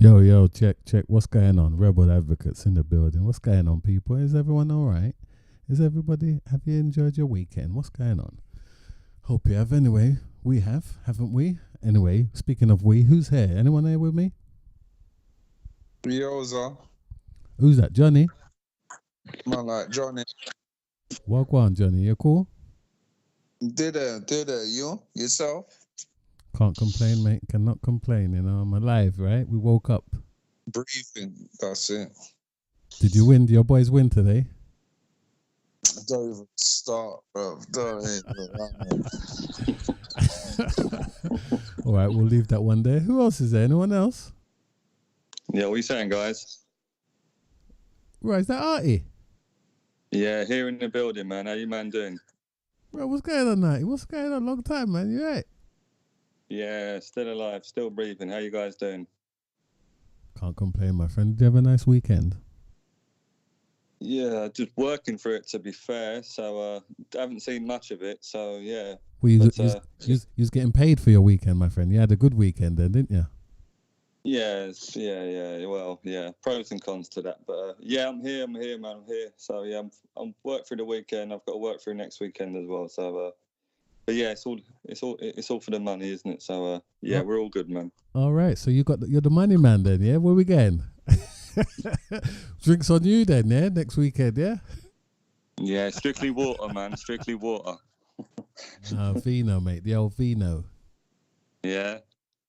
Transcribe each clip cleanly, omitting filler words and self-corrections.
Yo, check. What's going on? Rebel advocates in the building. What's going on, people? Is everyone all right? Is everybody? Have you enjoyed your weekend? What's going on? Hope you have. Anyway, we have, haven't we? Anyway, speaking of we, who's here? Anyone here with me? Yoza, Who's that? Johnny. man, like Johnny, Wagwan, Johnny. You cool? did it, you yourself Can't complain, mate. Cannot complain. I'm alive, right? We woke up. breathing. That's it. Did you win? Did your boys win today? Don't even start, bro. Don't even. All right, we'll leave that one there. Who else is there? Anyone else? Yeah, what are you saying, guys? Right, is that Artie? Yeah, here in the building, man. How you man doing? Bro, what's going on, Artie? What's going on? Long time, man. You right? Yeah, still alive, still breathing. How you guys doing? Can't complain, my friend. Did you have a nice weekend? Yeah, just working for it, to be fair. So I haven't seen much of it. So yeah. Well, you But, you was getting paid for your weekend, my friend. You had a good weekend then, didn't you? Yeah. Well, yeah. Pros and cons to that, but yeah, I'm here, man. I'm here. So yeah, I'm work through the weekend. I've got to work through next weekend as well. So but yeah, it's all for the money, isn't it? So yeah, Oh. we're all good, man. All right, so you're the money man then, yeah? Where we going? Drinks on you then, yeah? Next weekend, yeah? Yeah, strictly water, man. Strictly water. Vino, mate. The old Vino. Yeah,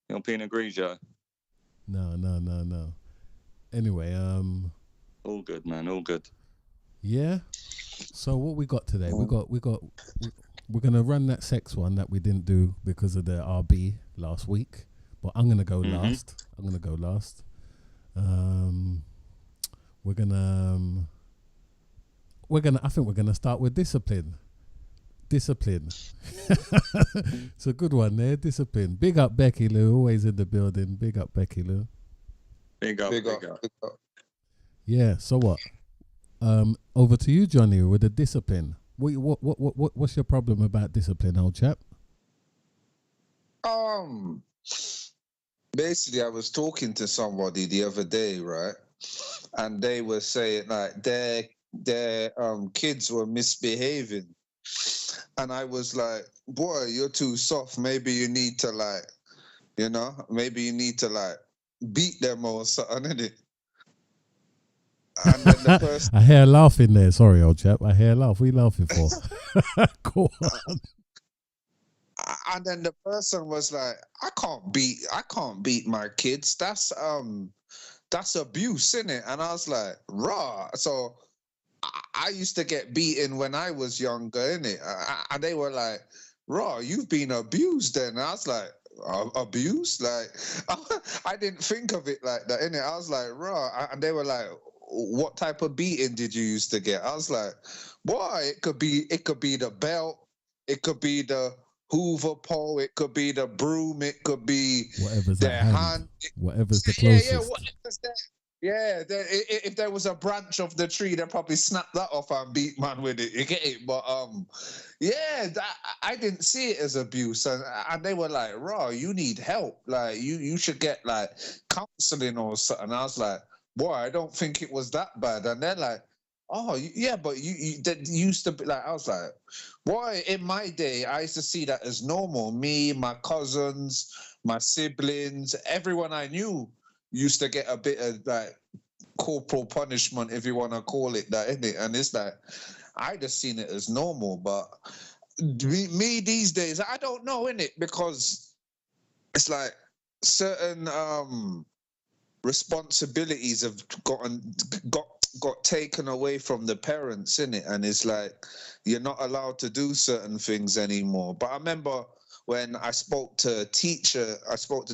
you know, Pinot Grigio. No. Anyway, All good, man. All good. yeah. So what we got today? We're gonna run that sex one that we didn't do because of the RB last week. But I'm gonna go last. We're gonna I think we're gonna start with discipline. It's a good one there. Discipline. Big up Becky Lou, always in the building. Big up Becky Lou. Big up. Big up. Yeah. So what? Over to you, Johnny, with the discipline. What's your problem about discipline, old chap? Basically, I was talking to somebody the other day, right? And they were saying like their kids were misbehaving, and I was like, boy, you're too soft. Maybe you need to beat them or something, innit? And then the person, I hear a laugh in there. Sorry, old chap. I hear a laugh. What are you laughing for? Go on. and then the person was like, I can't beat my kids. That's abuse, innit? And I was like, raw. So I used to get beaten when I was younger, innit? And they were like, raw, you've been abused then. And I was like, abused? Like, I didn't think of it like that, innit? I was like, raw. And they were like, what type of beating did you used to get? I was like, boy, it could be the belt, it could be the Hoover pole, it could be the broom, it could be Whatever's their at hand. hand. Whatever's the Yeah, closest. whatever's there. Yeah, if there was a branch of the tree, they'd probably snap that off and beat man with it. You get it? But yeah, I didn't see it as abuse, and they were like, "Raw, you need help. Like you should get like counseling or something." And I was like, "Boy, I don't think it was that bad." And they're like, "Oh, yeah, but you that used to be like." I was like, "Boy, in my day, I used to see that as normal. Me, my cousins, my siblings, everyone I knew." Used to get a bit of like corporal punishment, if you want to call it that, innit? And it's like I just seen it as normal, but me these days, I don't know, innit? Because it's like certain responsibilities have got taken away from the parents, innit? And it's like you're not allowed to do certain things anymore. But I remember when I spoke to teacher about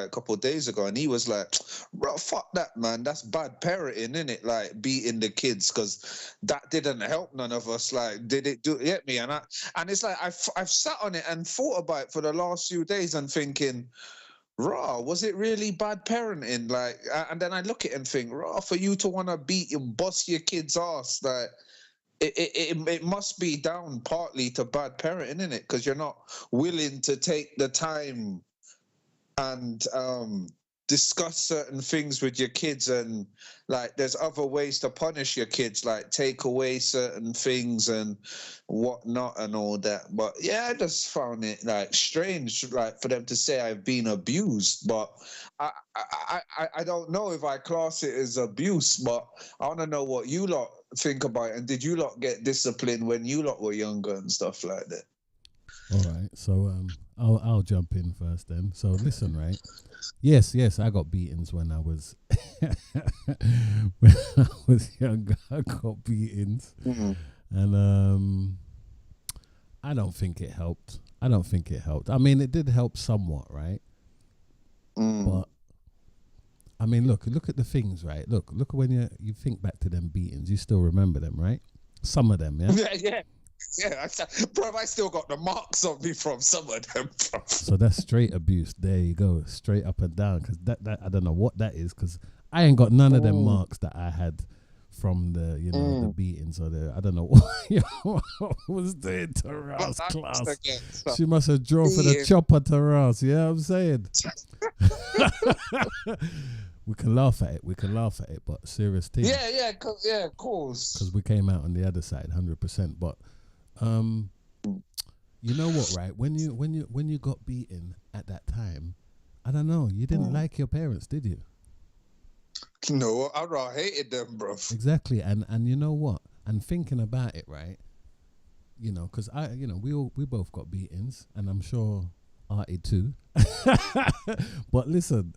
it a couple of days ago, and he was like, "Bro, fuck that, man. That's bad parenting, innit? Like beating the kids, because that didn't help none of us. Like, did it do? Get me?" And it's like I've sat on it and thought about it for the last few days and thinking, raw, was it really bad parenting? Like, and then I look at it and think, raw, for you to want to beat and bust your kid's ass, like, it must be down partly to bad parenting, isn't it? Because you're not willing to take the time and discuss certain things with your kids, and like there's other ways to punish your kids, like take away certain things and whatnot and all that. But yeah, I just found it like strange, like for them to say I've been abused. But I don't know if I class it as abuse, but I want to know what you lot think about it. And did you lot get disciplined when you lot were younger and stuff like that? All right, so I'll jump in first then. So listen, right? Yes, I got beatings when I was when I was younger. I got beatings, and I don't think it helped. I mean, it did help somewhat, right? But I mean, look at the things, right? Look when you think back to them beatings, you still remember them, right? Some of them, yeah. Yeah, bro, I still got the marks on me from some of them. So that's straight abuse. There you go, straight up and down. Because that I don't know what that is. Because I ain't got none of them marks that I had from the the beatings or the I don't know what was doing to Ross class. She must have drawn for the chopper to Ross. Yeah, I'm saying. We can laugh at it, but serious thing. Yeah, of course. Because we came out on the other side, 100%. But you know what, right? When you got beaten at that time, I don't know. You didn't like your parents, did you? No, I hated them, bro. Exactly, and you know what? And thinking about it, right? Because we both got beatings, and I'm sure Artie too. But listen,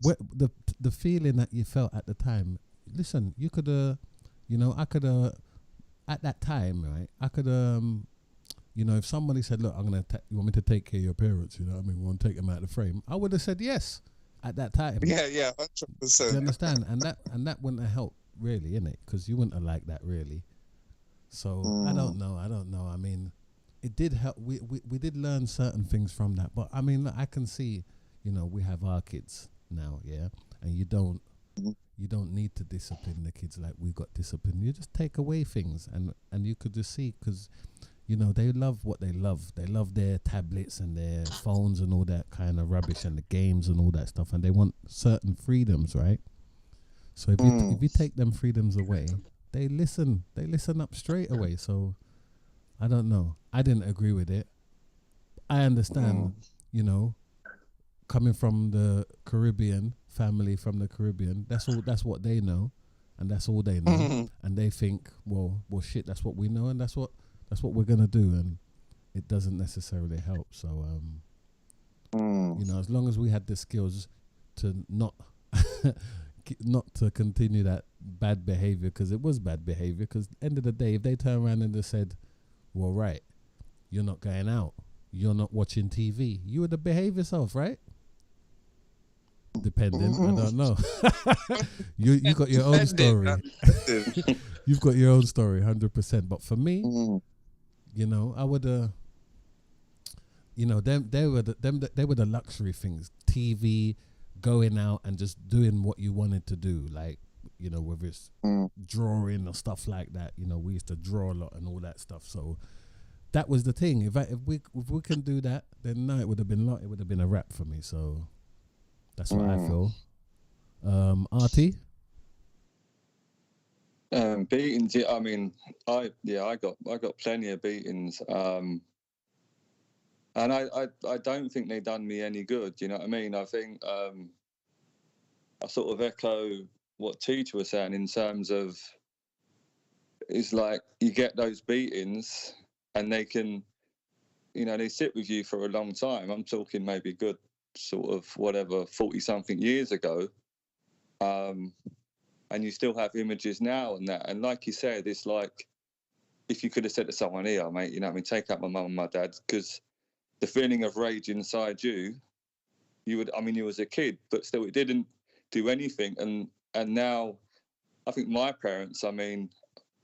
the feeling that you felt at the time. Listen, you could I could at that time, right? I could if somebody said, look, you want me to take care of your parents, you know what I mean? We want to take them out of the frame. I would have said yes at that time. Yeah, 100%. Do you understand? And that wouldn't have helped really, innit? Because you wouldn't have liked that really. So I don't know. I mean, it did help. We did learn certain things from that. But I mean, look, I can see, we have our kids now, yeah? And you don't need to discipline the kids like we got disciplined. You just take away things, and you could just see, because they love what they love. They love their tablets and their phones and all that kind of rubbish and the games and all that stuff, and they want certain freedoms, right? So if you take them freedoms away, they listen up straight away. So I don't know. I didn't agree with it. I understand, coming from the Caribbean, family from the Caribbean, that's what they know, and that's all they know, and they think, well, shit, that's what we know, and that's what we're gonna do, and it doesn't necessarily help. So, as long as we had the skills to not to continue that bad behavior, because it was bad behavior. Because at the end of the day, if they turn around and just said, well, right, you're not going out, you're not watching TV, you would have behaved yourself, right? Depending, I don't know. you got your own story. You've got your own story, 100%. But for me, I would they were the luxury things. TV, going out and just doing what you wanted to do, like whether it's drawing or stuff like that. We used to draw a lot and all that stuff. So that was the thing. If we can do that, then no, it would have been a wrap for me. So that's what I feel. Artie? Beatings. Yeah, I mean, I got plenty of beatings. And I don't think they done me any good. You know what I mean? I think I sort of echo what Teacher was saying in terms of, it's like you get those beatings and they can, they sit with you for a long time. I'm talking maybe good sort of 40-something years ago. And you still have images now and that. And like you said, it's like, if you could have said to someone, here, mate, take out my mum and my dad, because the feeling of rage inside you was a kid, but still it didn't do anything. And now I think my parents, I mean,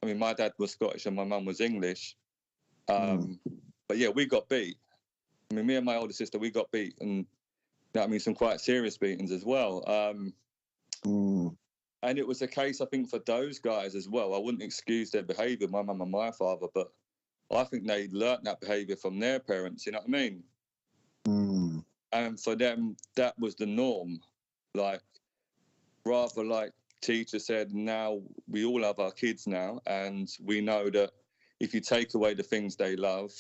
my dad was Scottish and my mum was English. But yeah, we got beat. I mean, me and my older sister, we got beat, and some quite serious beatings as well. And it was a case, I think, for those guys as well. I wouldn't excuse their behaviour, my mum and my father, but I think they learnt that behaviour from their parents, you know what I mean? And for them, that was the norm. like rather like teacher said, now we all have our kids now, and we know that if you take away the things they love,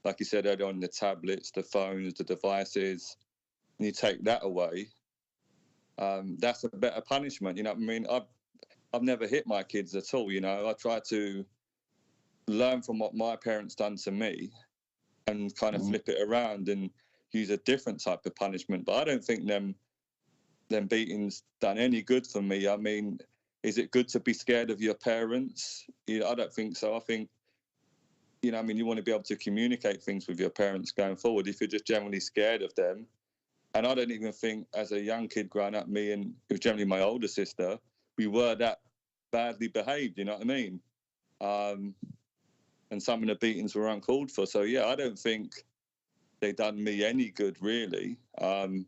like you said earlier on, the tablets, the phones, the devices, and you take that away, that's a better punishment. You know what I mean? I've never hit my kids at all. You know, I try to learn from what my parents done to me and kind of flip it around and use a different type of punishment. But I don't think them beatings done any good for me. I mean, is it good to be scared of your parents? You know, I don't think so. I think, you know, I mean, you want to be able to communicate things with your parents going forward. If you're just generally scared of them, and I don't even think as a young kid growing up, me and it was generally my older sister, we were that badly behaved, you know what I mean? And some of the beatings were uncalled for. So, yeah, I don't think they done me any good, really. And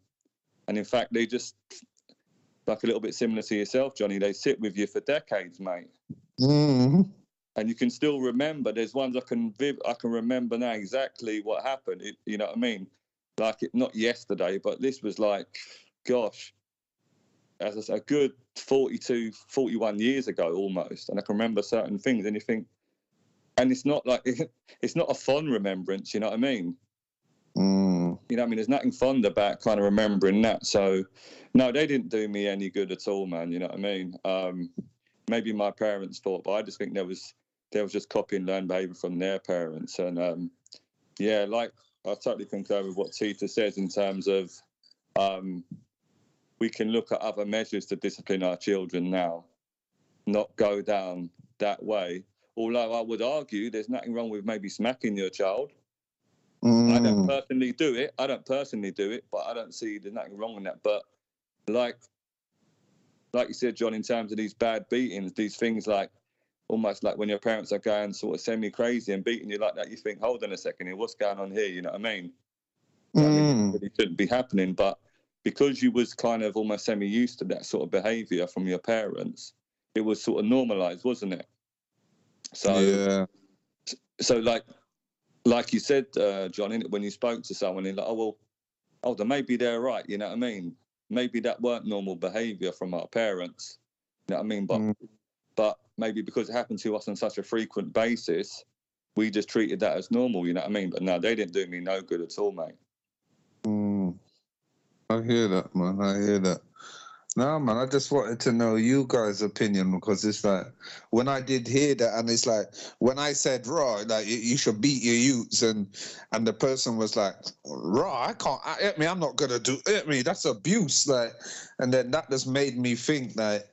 in fact, they just, like a little bit similar to yourself, Johnny, they sit with you for decades, mate. Mm-hmm. And you can still remember. There's ones I can remember now exactly what happened. You know what I mean? Like, not yesterday, but this was like, gosh, as I said, a good 42, 41 years ago almost. And I can remember certain things, and you think, and it's not like, it's not a fond remembrance, you know what I mean? You know what I mean? There's nothing fond about kind of remembering that. So, no, they didn't do me any good at all, man. You know what I mean? Maybe my parents thought, but I just think they was just copying learned behaviour from their parents. And, yeah, like, I totally concur with what Tita says in terms of we can look at other measures to discipline our children now, not go down that way. Although I would argue there's nothing wrong with maybe smacking your child. I don't personally do it, but I don't see there's nothing wrong with that. But like you said, John, in terms of these bad beatings, these things like almost like when your parents are going sort of semi-crazy and beating you like that, you think, hold on a second here, what's going on here? You know what I mean? I mean, it really shouldn't be happening. But because you was kind of almost semi-used to that sort of behaviour from your parents, it was sort of normalised, wasn't it? So, yeah. So like you said, John, when you spoke to someone, you're like, then maybe they're right, you know what I mean? Maybe that weren't normal behaviour from our parents, you know what I mean? But maybe because it happened to us on such a frequent basis, we just treated that as normal, you know what I mean? But no, they didn't do me no good at all, mate. I hear that, man. I hear that. No, man, I just wanted to know you guys' opinion, because it's like, when I did hear that, and it's like, when I said, raw, like, you should beat your youths, and the person was like, raw, I'm not going to do it. That's abuse. Like, and then that just made me think, like,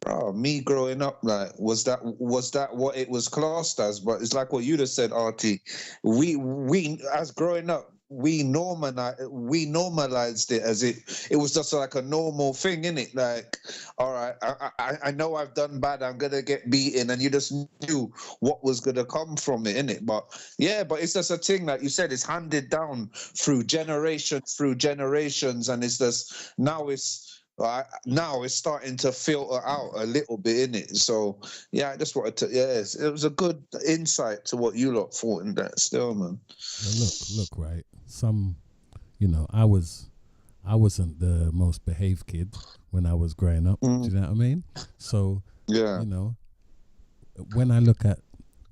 bro, me growing up, like, was that what it was classed as? But it's like what you just said, Artie. We as growing up, we normalized it as it was just like a normal thing, innit? Like, all right, I know I've done bad, I'm gonna get beaten, and you just knew what was gonna come from it, innit? But yeah, but it's just a thing, like you said, it's handed down through generations, and it's just now it's starting to filter out a little bit, in it. So yeah, I just wanted to. Yes, it was a good insight to what you lot thought in that. Still, man. Look, right. Some, you know, I wasn't the most behaved kid when I was growing up. Do you know what I mean? So yeah, you know, when I look at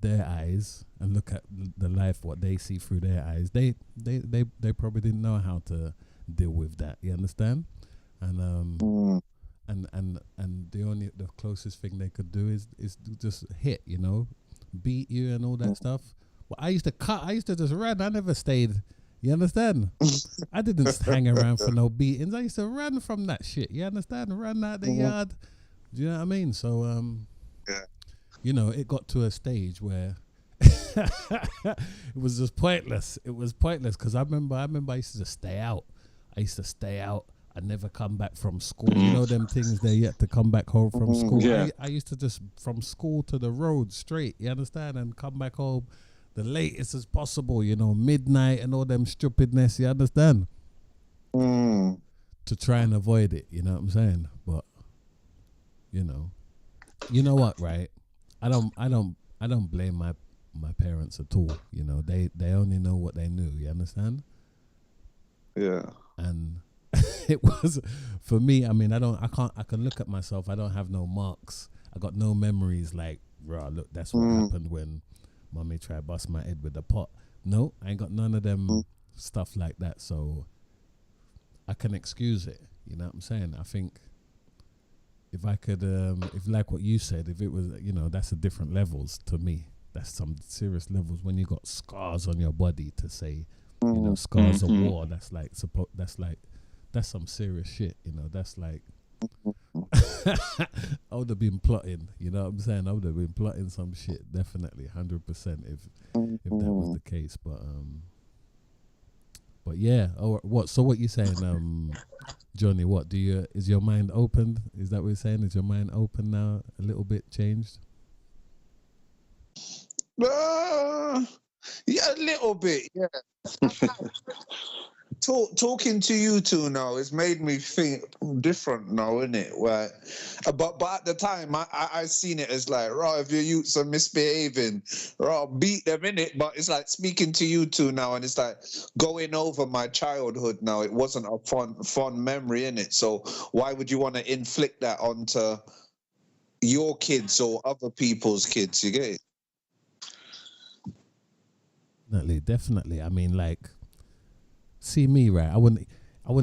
their eyes and look at the life, what they see through their eyes, they probably didn't know how to deal with that. You understand? And and the closest thing they could do is just hit, you know, beat you and all that stuff. Well, I used to just run. I never stayed. You understand? I didn't hang around for no beatings. I used to run from that shit. You understand? Run out the yard. Do you know what I mean? So yeah, you know, it got to a stage where it was just pointless. It was pointless because I remember I used to just stay out. I never come back from school. You know them things they yet to come back home from school. Yeah. I used to just from school to the road straight, you understand, and come back home the latest as possible, you know, midnight and all them stupidness, you understand? To try and avoid it, you know what I'm saying? But you know what, right? I don't blame my parents at all. You know, they only know what they knew, you understand? Yeah. And it was for me. I mean, I can look at myself. I don't have no marks. I got no memories like, rah, look, that's what happened when mommy tried to bust my head with a pot. No, I ain't got none of them stuff like that. So I can excuse it. You know what I'm saying? I think if I could, if like what you said, if it was, that's a different levels to me. That's some serious levels when you got scars on your body to say, scars of war. That's like, that's some serious shit. That's like, I would have been plotting. You know what I'm saying? I would have been plotting some shit, definitely, 100%. If that was the case, but yeah. Oh, what? So what you saying, Johnny? What is your mind open? Is that what you're saying? Is your mind open now? A little bit changed? Yeah, a little bit. Yeah. Talking to you two now has made me think different now, innit? Right? But at the time, I seen it as like, right, if your youths are misbehaving, right, beat them, innit? But it's like speaking to you two now, and it's like going over my childhood now. It wasn't a fun memory, innit? So why would you want to inflict that onto your kids or other people's kids? You get it? Definitely. I mean, like, see me, right? I wouldn't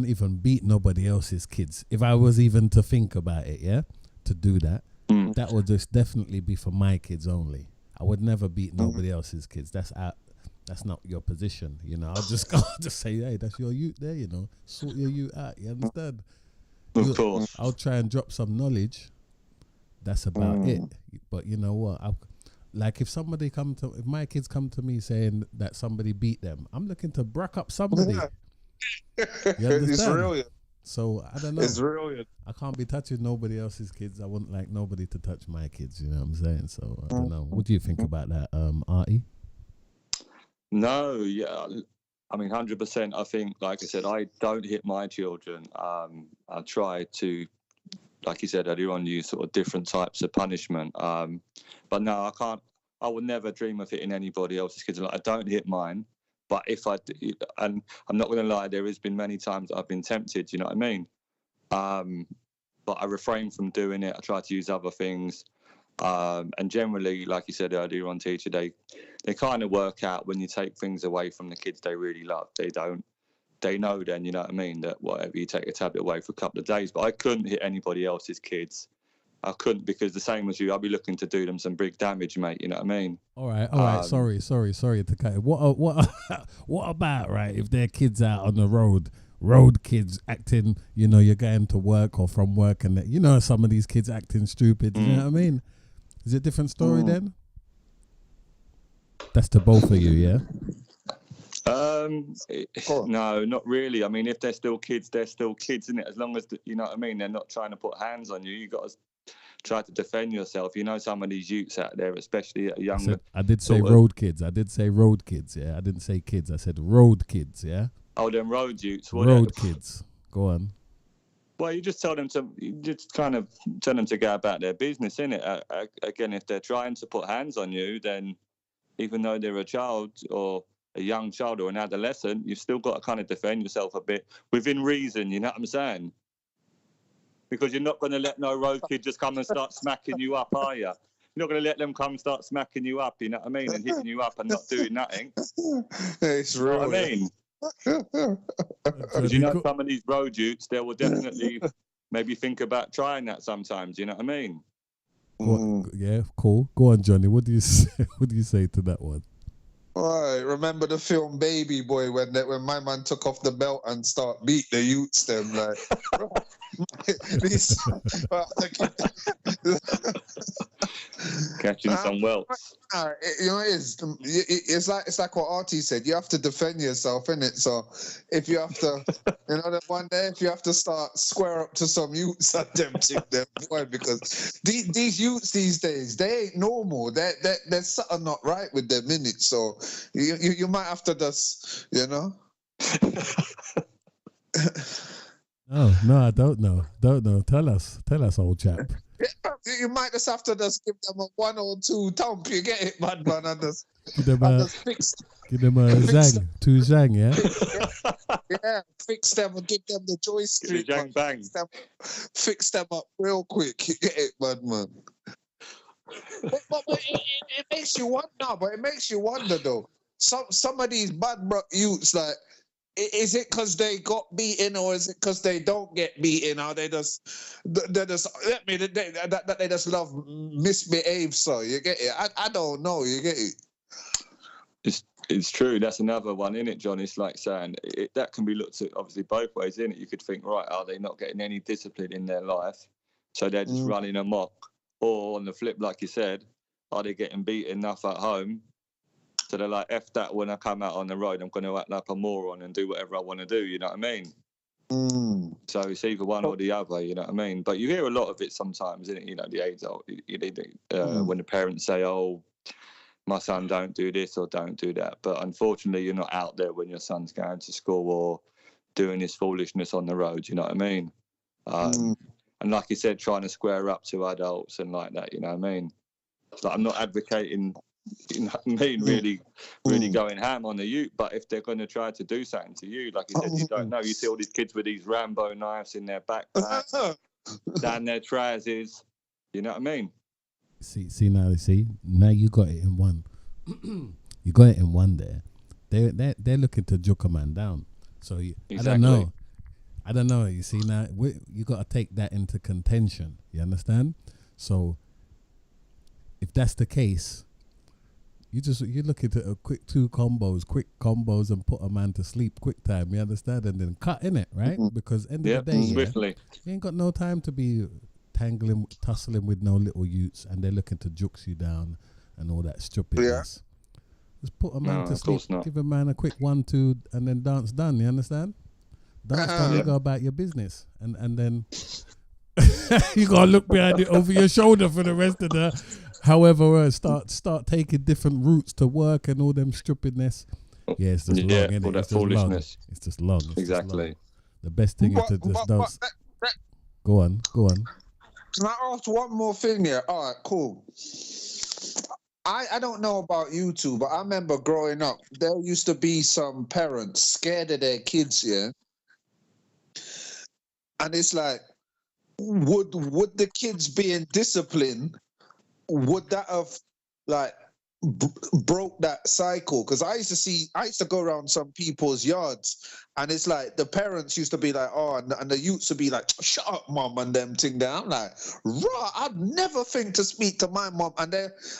even beat nobody else's kids if I was even to think about it. Yeah, to do that, that would just definitely be for my kids only. I would never beat nobody else's kids. That's not your position. I'll just say, hey, that's your youth there. Sort your youth out. You understand? Of course. I'll try and drop some knowledge. That's about it. But you know what? Like if my kids come to me saying that somebody beat them, I'm looking to bruck up somebody. You understand? It's real. So I don't know. It's real. I can't be touching nobody else's kids. I wouldn't like nobody to touch my kids. You know what I'm saying? So I don't know. What do you think about that, Artie? No, yeah. I mean, 100%. I think, like I said, I don't hit my children. I try to, like you said earlier on, use sort of different types of punishment. But no, I can't. I would never dream of hitting anybody else's kids. Like, I don't hit mine. But if I do, and I'm not going to lie, there has been many times that I've been tempted. You know what I mean? But I refrain from doing it. I try to use other things. And generally, like you said earlier on, teacher, they kind of work out when you take things away from the kids they really love. They know then, you know what I mean, that whatever, you take a tablet away for a couple of days. But I couldn't hit anybody else's kids. I couldn't, because the same as you, I'll be looking to do them some big damage, mate. You know what I mean? All right. Sorry to cut it. What about, right, if their kids out on the road kids acting, you're going to work or from work, and some of these kids acting stupid. You know what I mean? Is it a different story then? That's to both of you, yeah? No, not really. I mean, if they're still kids, isn't it? As long as, you know what I mean, they're not trying to put hands on you. You got to try to defend yourself. Some of these youths out there, especially at a young... I did say road kids. I did say road kids, yeah? I didn't say kids. I said road kids, yeah? Oh, them road youths. Road kids. Go on. Well, you just tell them to go about their business, innit? Again, if they're trying to put hands on you, then even though they're a child or a young child or an adolescent, you've still got to kind of defend yourself a bit within reason, you know what I'm saying? Because you're not going to let no road kid just come and start smacking you up, are you? You're not going to let them come start smacking you up, you know what I mean, and hitting you up and not doing nothing. It's real. You know what I mean? Because some of these road youths, they will definitely maybe think about trying that sometimes, you know what I mean? Yeah, cool. Go on, Johnny. What do you say? What do you say to that one? Right, remember the film Baby Boy when my man took off the belt and start beat the youths them like catching some welts. It's like what Artie said. You have to defend yourself, innit? So if you have to, one day if you have to start square up to some youths and them boy, because these youths these days, they ain't normal. There's something not right with them, innit? So you might have to just, No, I don't know. Tell us, old chap. You might just have to just give them a 1 or 2 thump. You get it, man, and just give them a fix. Give them a zang, 2 zang, yeah. Yeah, fix them and give them the joystick. Jang bang. Fix them up real quick. You get it, man. But it makes you wonder. But it makes you wonder though. Some of these bad youths, like, is it because they got beaten, or is it because they don't get beaten? Or they just they just love misbehave? So you get it. I don't know. You get it. It's true. That's another one, isn't it, John? It's like saying that can be looked at obviously both ways, isn't it? You could think, right, are they not getting any discipline in their life, so they're just running amok? Or on the flip, like you said, are they getting beaten enough at home? So they're like, F that, when I come out on the road, I'm going to act like a moron and do whatever I want to do, you know what I mean? So it's either one or the other, you know what I mean? But you hear a lot of it sometimes, isn't it? You know, the age old, when the parents say, oh, my son don't do this or don't do that. But unfortunately, you're not out there when your son's going to school or doing his foolishness on the road, you know what I mean? And like you said, trying to square up to adults and like that, you know what I mean? So I'm not advocating, you know what I mean, really going ham on the youth, but if they're going to try to do something to you, like you said, you don't know. You see all these kids with these Rambo knives in their backpacks, down their trousers, you know what I mean? See now you got it in one. You got it in one there. They're looking to juke a man down. So Exactly. I don't know. You see now, you got to take that into contention. You understand? So if that's the case, you're looking to a quick combos, and put a man to sleep quick time. You understand? And then cut in it, right? Because end of the day, swiftly. You ain't got no time to be tussling with no little youths, and they're looking to jukes you down and all that stupidness. Just put a man to sleep, give a man a quick 1-2, and then dance done. You understand? Dance done, you go about your business, and then you gotta look behind it over your shoulder for the rest of the. However, start taking different routes to work and all them stupidness. Yeah, it's just long, innit? All that foolishness. It's just long. Exactly. The best thing is to just don't. Go on. Can I ask one more thing here? All right, cool. I don't know about you two, but I remember growing up, there used to be some parents scared of their kids, yeah? And it's like, would the kids being disciplined, would that have, like, broke that cycle? Because I used to go around some people's yards, and it's like the parents used to be like, oh, and the youths would be like, shut up, mom, and them thing there. I'm like, raw, I'd never think to speak to my mom. And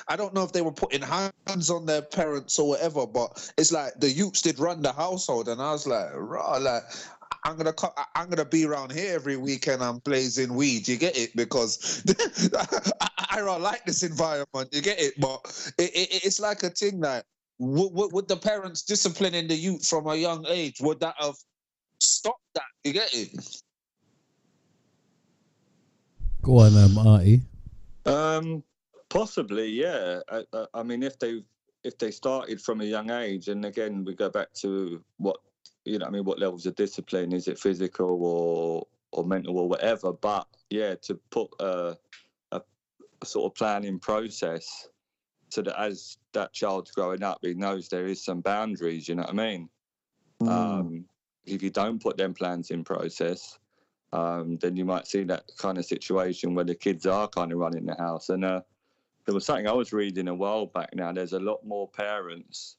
I don't know if they were putting hands on their parents or whatever, but it's like the youths did run the household, and I was like, raw, like, I'm gonna be around here every weekend. I'm blazing weed. You get it? Because I don't like this environment. You get it? But it's like a thing that would the parents disciplining the youth from a young age, would that have stopped that? You get it? Go on, Artie. Possibly, yeah. I mean, if they started from a young age, and again we go back to what. You know, I mean, what levels of discipline? Is it physical or mental or whatever? But yeah, to put a sort of planning process so that as that child's growing up, he knows there is some boundaries. You know what I mean? If you don't put them plans in process, then you might see that kind of situation where the kids are kind of running the house. And there was something I was reading a while back. Now there's a lot more parents.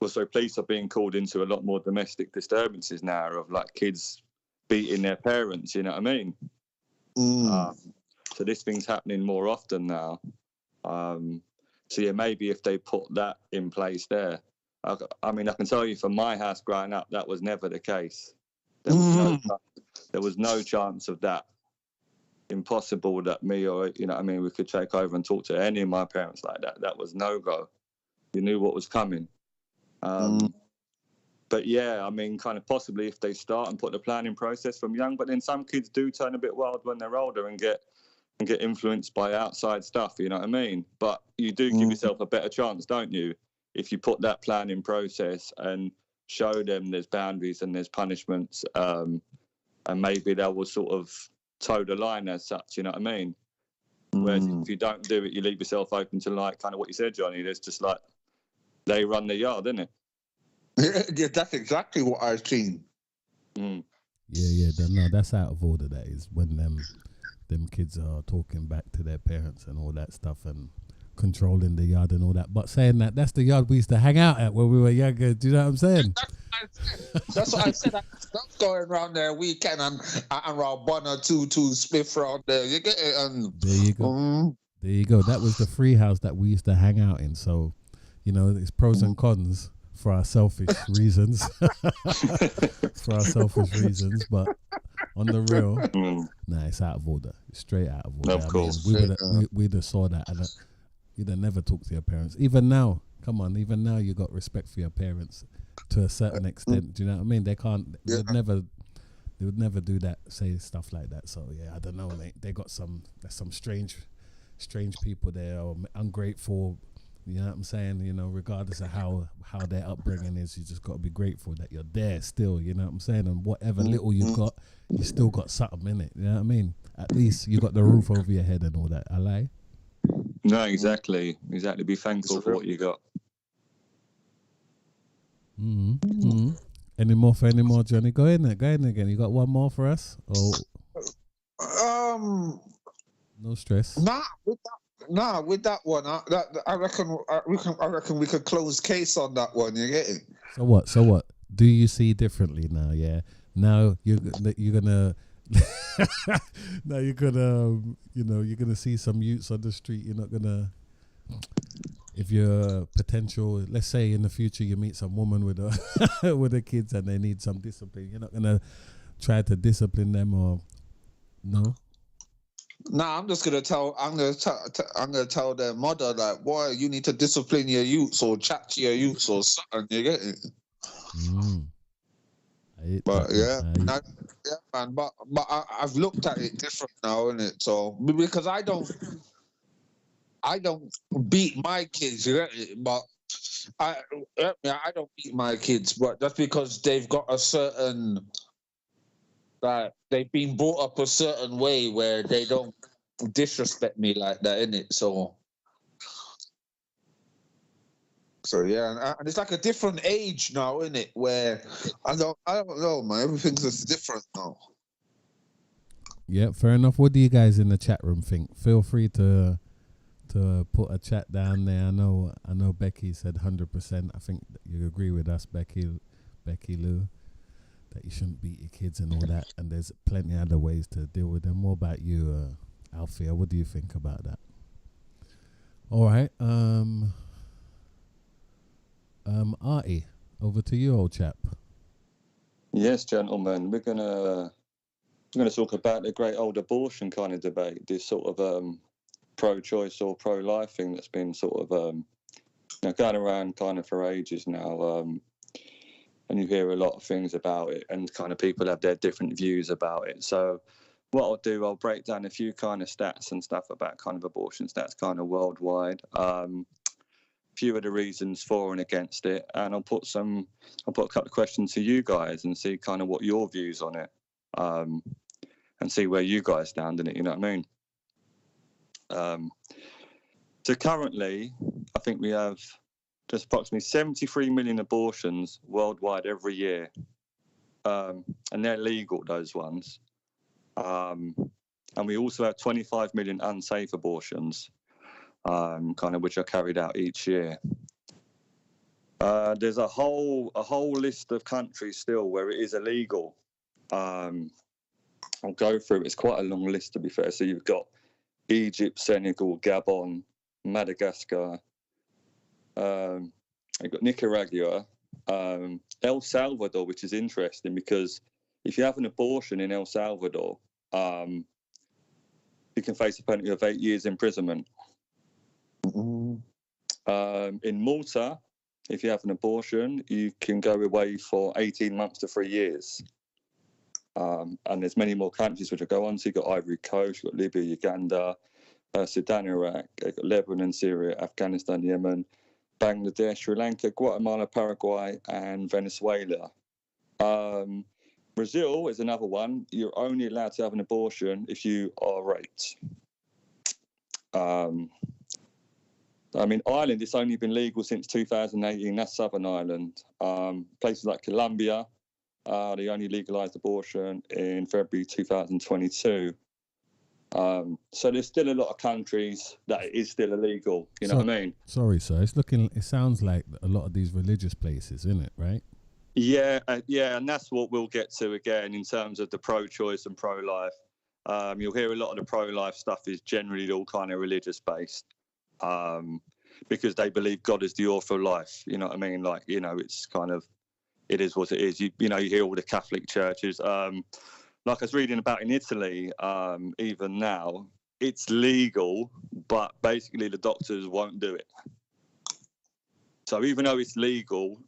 So police are being called into a lot more domestic disturbances now of like kids beating their parents, you know what I mean? So this thing's happening more often now. So yeah, maybe if they put that in place there. I mean, I can tell you from my house growing up, that was never the case. There was no chance of that. Impossible that me or, you know what I mean, we could take over and talk to any of my parents like that. That was no-go. You knew what was coming. But yeah, I mean, kind of possibly if they start and put the planning process from young, but then some kids do turn a bit wild when they're older and get influenced by outside stuff, you know what I mean? But you do give yourself a better chance, don't you? If you put that planning process and show them there's boundaries and there's punishments, and maybe they will sort of toe the line as such, you know what I mean? Whereas if you don't do it, you leave yourself open to like kind of what you said, Johnny, there's just like, they run the yard, isn't it? Yeah, that's exactly what I've seen. Mm. Yeah, no, that's out of order. That is when them kids are talking back to their parents and all that stuff and controlling the yard and all that. But saying that, that's the yard we used to hang out at when we were younger. Do you know what I'm saying? That's what I said. I stopped going around there weekend and around 1 or 2 spliff around there. You get it? And There you go. There you go. That was the free house that we used to hang out in. So, you know, it's pros and cons for our selfish reasons. For our selfish reasons, but on the real, nah, it's out of order. It's straight out of order. Of course. We'd have saw that and you'd have never talked to your parents. Even now, come on, even now you got respect for your parents to a certain extent. Do you know what I mean? They can't. Yeah. They would never do that. Say stuff like that. So yeah, I don't know, mate. They got some. There's some strange people there, or ungrateful. You know what I'm saying? You know, regardless of how their upbringing is, you just got to be grateful that you're there still. You know what I'm saying? And whatever little you got, you still got something in it. You know what I mean? At least you got the roof over your head and all that. I lie. No, exactly. Be thankful for what you got. Any more, Johnny? Go in again. You got one more for us? No stress. With that one, I reckon we could close case on that one. You get it? So what? Do you see differently now? Yeah. Now you're gonna. Now you're gonna, you're gonna see some youths on the street. You're not gonna. If you're potential, let's say in the future you meet some woman with with the kids and they need some discipline, you're not gonna try to discipline them or no? Nah, I'm just gonna tell. I'm gonna tell their mother like, boy, you need to discipline your youths or chat to your youths or something. You get it? But yeah, man. But I've looked at it different now, innit? So because I don't beat my kids, you get it? But I don't beat my kids, but that's because they've got a certain, like, they've been brought up a certain way where they don't disrespect me like that, innit? So yeah, and it's like a different age now, innit? Where I don't know, man. Everything's just different now. Yeah, fair enough. What do you guys in the chat room think? Feel free to put a chat down there. I know Becky said 100%. I think that you agree with us, Becky Lou, that you shouldn't beat your kids and all that. And there's plenty other ways to deal with them. What about you, Althea? What do you think about that? All right. Artie, over to you, old chap. Yes, gentlemen. We're gonna talk about the great old abortion kind of debate. This sort of pro-choice or pro-life thing that's been sort of going around kind of for ages now, and you hear a lot of things about it, and kind of people have their different views about it. So what I'll do, I'll break down a few kind of stats and stuff about kind of abortion stats kind of worldwide, few of the reasons for and against it, and I'll put a couple of questions to you guys and see kind of what your views on it, and see where you guys stand in it, you know what I mean? So currently, I think we have just approximately 73 million abortions worldwide every year. And they're legal, those ones. And we also have 25 million unsafe abortions, kind of which are carried out each year. There's a whole list of countries still where it is illegal. I'll go through it. It's quite a long list, to be fair. So you've got Egypt, Senegal, Gabon, Madagascar. You've got Nicaragua, El Salvador, which is interesting because if you have an abortion in El Salvador, you can face a penalty of 8 years imprisonment. In Malta, if you have an abortion, you can go away for 18 months to 3 years. And there's many more countries which I go on. So you've got Ivory Coast, you've got Libya, Uganda, Sudan, Iraq, you've got Lebanon, Syria, Afghanistan, Yemen, Bangladesh, Sri Lanka, Guatemala, Paraguay, and Venezuela. Brazil is another one. You're only allowed to have an abortion if you are raped. I mean, Ireland, it's only been legal since 2018. That's Southern Ireland. Places like Colombia, they only legalised abortion in February 2022. So there's still a lot of countries that it is still illegal. You know what I mean? Sorry, sir. It sounds like a lot of these religious places, isn't it? Right? Yeah, and that's what we'll get to again in terms of the pro-choice and pro-life. You'll hear a lot of the pro-life stuff is generally all kind of religious based, because they believe God is the author of life. You know what I mean? Like, you know, it's kind of, it is what it is. You know, you hear all the Catholic churches. Like I was reading about in Italy, even now, it's legal, but basically the doctors won't do it. So even though it's legal,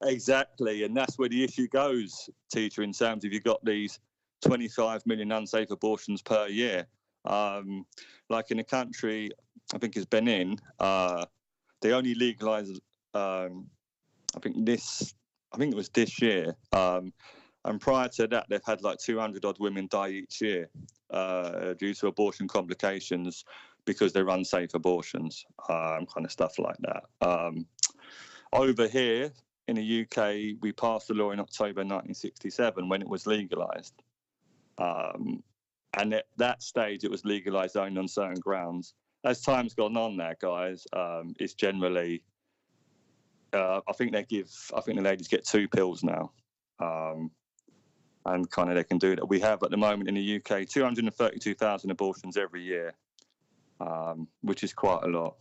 exactly, and that's where the issue goes, teacher, in terms of you've got these 25 million unsafe abortions per year. Like in a country, I think it's Benin, they only legalised, I think it was this year. And prior to that, they've had like 200 odd women die each year due to abortion complications because they're unsafe abortions, kind of stuff like that. Over here in the UK, we passed the law in October 1967 when it was legalised. And at that stage, it was legalised only on certain grounds. As time's gone on now, guys, it's generally, I think the ladies get 2 pills now. And kind of they can do that. We have at the moment in the UK 232,000 abortions every year, which is quite a lot.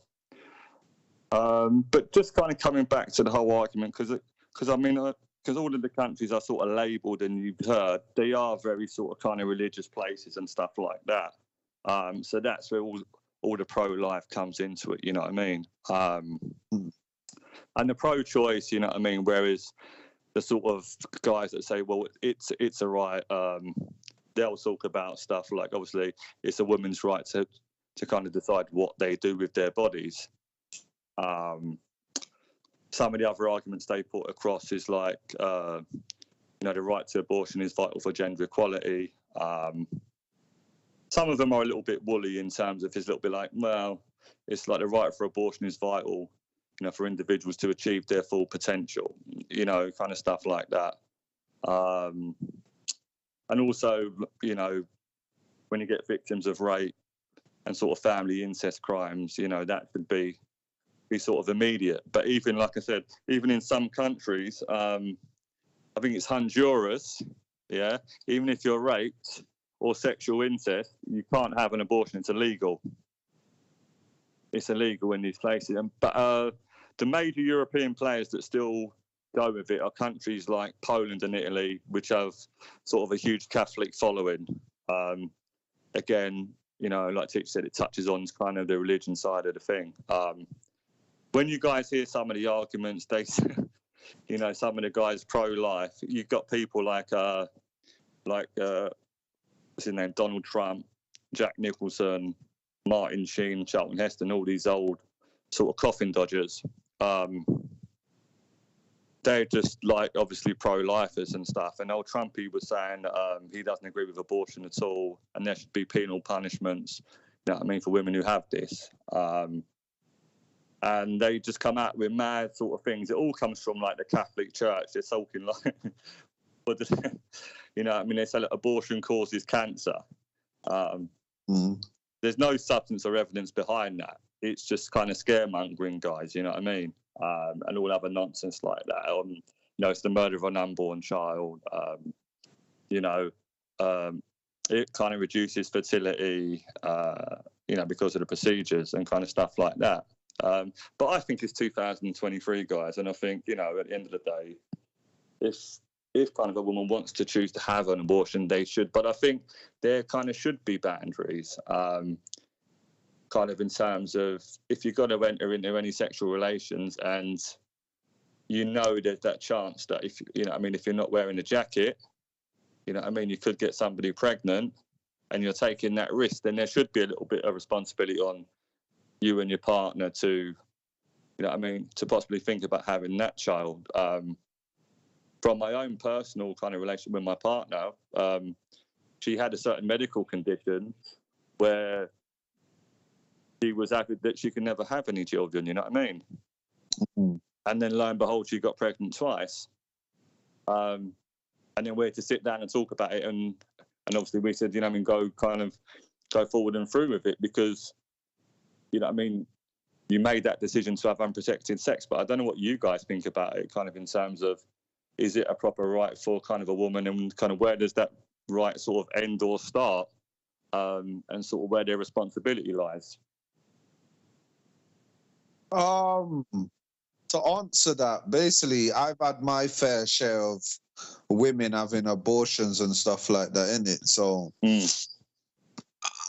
But just kind of coming back to the whole argument, because I mean, because all of the countries are sort of labelled, and you've heard, they are very sort of kind of religious places and stuff like that. So that's where all the pro-life comes into it, you know what I mean? And the pro-choice, you know what I mean? Whereas the sort of guys that say, well, it's a right, they'll talk about stuff like, obviously, it's a woman's right to kind of decide what they do with their bodies. Some of the other arguments they put across is like, you know, the right to abortion is vital for gender equality. Some of them are a little bit woolly in terms of it's a little bit like, well, it's like the right for abortion is vital, you know, for individuals to achieve their full potential, you know, kind of stuff like that. And also, you know, when you get victims of rape and sort of family incest crimes, you know, that could be sort of immediate. But even, like I said, even in some countries, I think it's Honduras, yeah, even if you're raped or sexual incest, you can't have an abortion. It's illegal. It's illegal in these places. But the major European players that still go with it are countries like Poland and Italy, which have sort of a huge Catholic following. Again, you know, like Tich said, it touches on kind of the religion side of the thing. When you guys hear some of the arguments, they, you know, some of the guys pro-life, you've got people like what's his name, Donald Trump, Jack Nicholson, Martin Sheen, Charlton Heston, all these old sort of coffin dodgers. They're just like obviously pro-lifers and stuff. And old Trumpy was saying he doesn't agree with abortion at all, and there should be penal punishments, you know what I mean, for women who have this. And they just come out with mad sort of things. It all comes from like the Catholic Church. They're talking like, you know, I mean, they say that abortion causes cancer. There's no substance or evidence behind that. It's just kind of scaremongering, guys. You know what I mean? And all other nonsense like that. You know, it's the murder of an unborn child. You know, it kind of reduces fertility. You know, because of the procedures and kind of stuff like that. But I think it's 2023, guys, and I think, you know, at the end of the day, if kind of a woman wants to choose to have an abortion, they should. But I think there kind of should be boundaries, kind of in terms of if you're going to enter into any sexual relations and you know there's that chance that if, you know, I mean, if you're not wearing a jacket, you know, I mean, you could get somebody pregnant and you're taking that risk, then there should be a little bit of responsibility on you and your partner to, you know what I mean, to possibly think about having that child. From my own personal kind of relationship with my partner, she had a certain medical condition where she was avid that she could never have any children. You know what I mean? Mm-hmm. And then lo and behold, she got pregnant twice. And then we had to sit down and talk about it, and obviously we said, you know what I mean, go forward and through with it, because, you know what I mean, you made that decision to have unprotected sex. But I don't know what you guys think about it, kind of in terms of, is it a proper right for kind of a woman, and kind of where does that right sort of end or start, and sort of where their responsibility lies? To answer that, basically, I've had my fair share of women having abortions and stuff like that, innit? So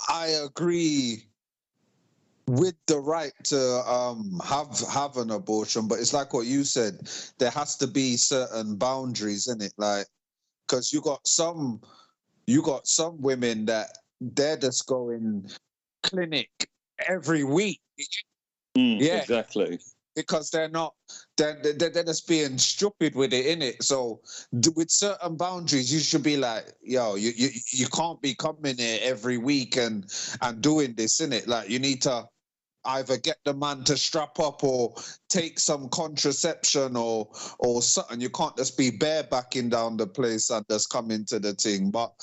I agree with the right to have an abortion, but it's like what you said, there has to be certain boundaries, innit? Like, because you got some women that they're just going clinic every week. Yeah, exactly. Because they're just being stupid with it, innit? So with certain boundaries, you should be like, yo, you can't be coming here every week and doing this, innit? Like, you need to either get the man to strap up or take some contraception or something. You can't just be barebacking down the place and just come into the thing. But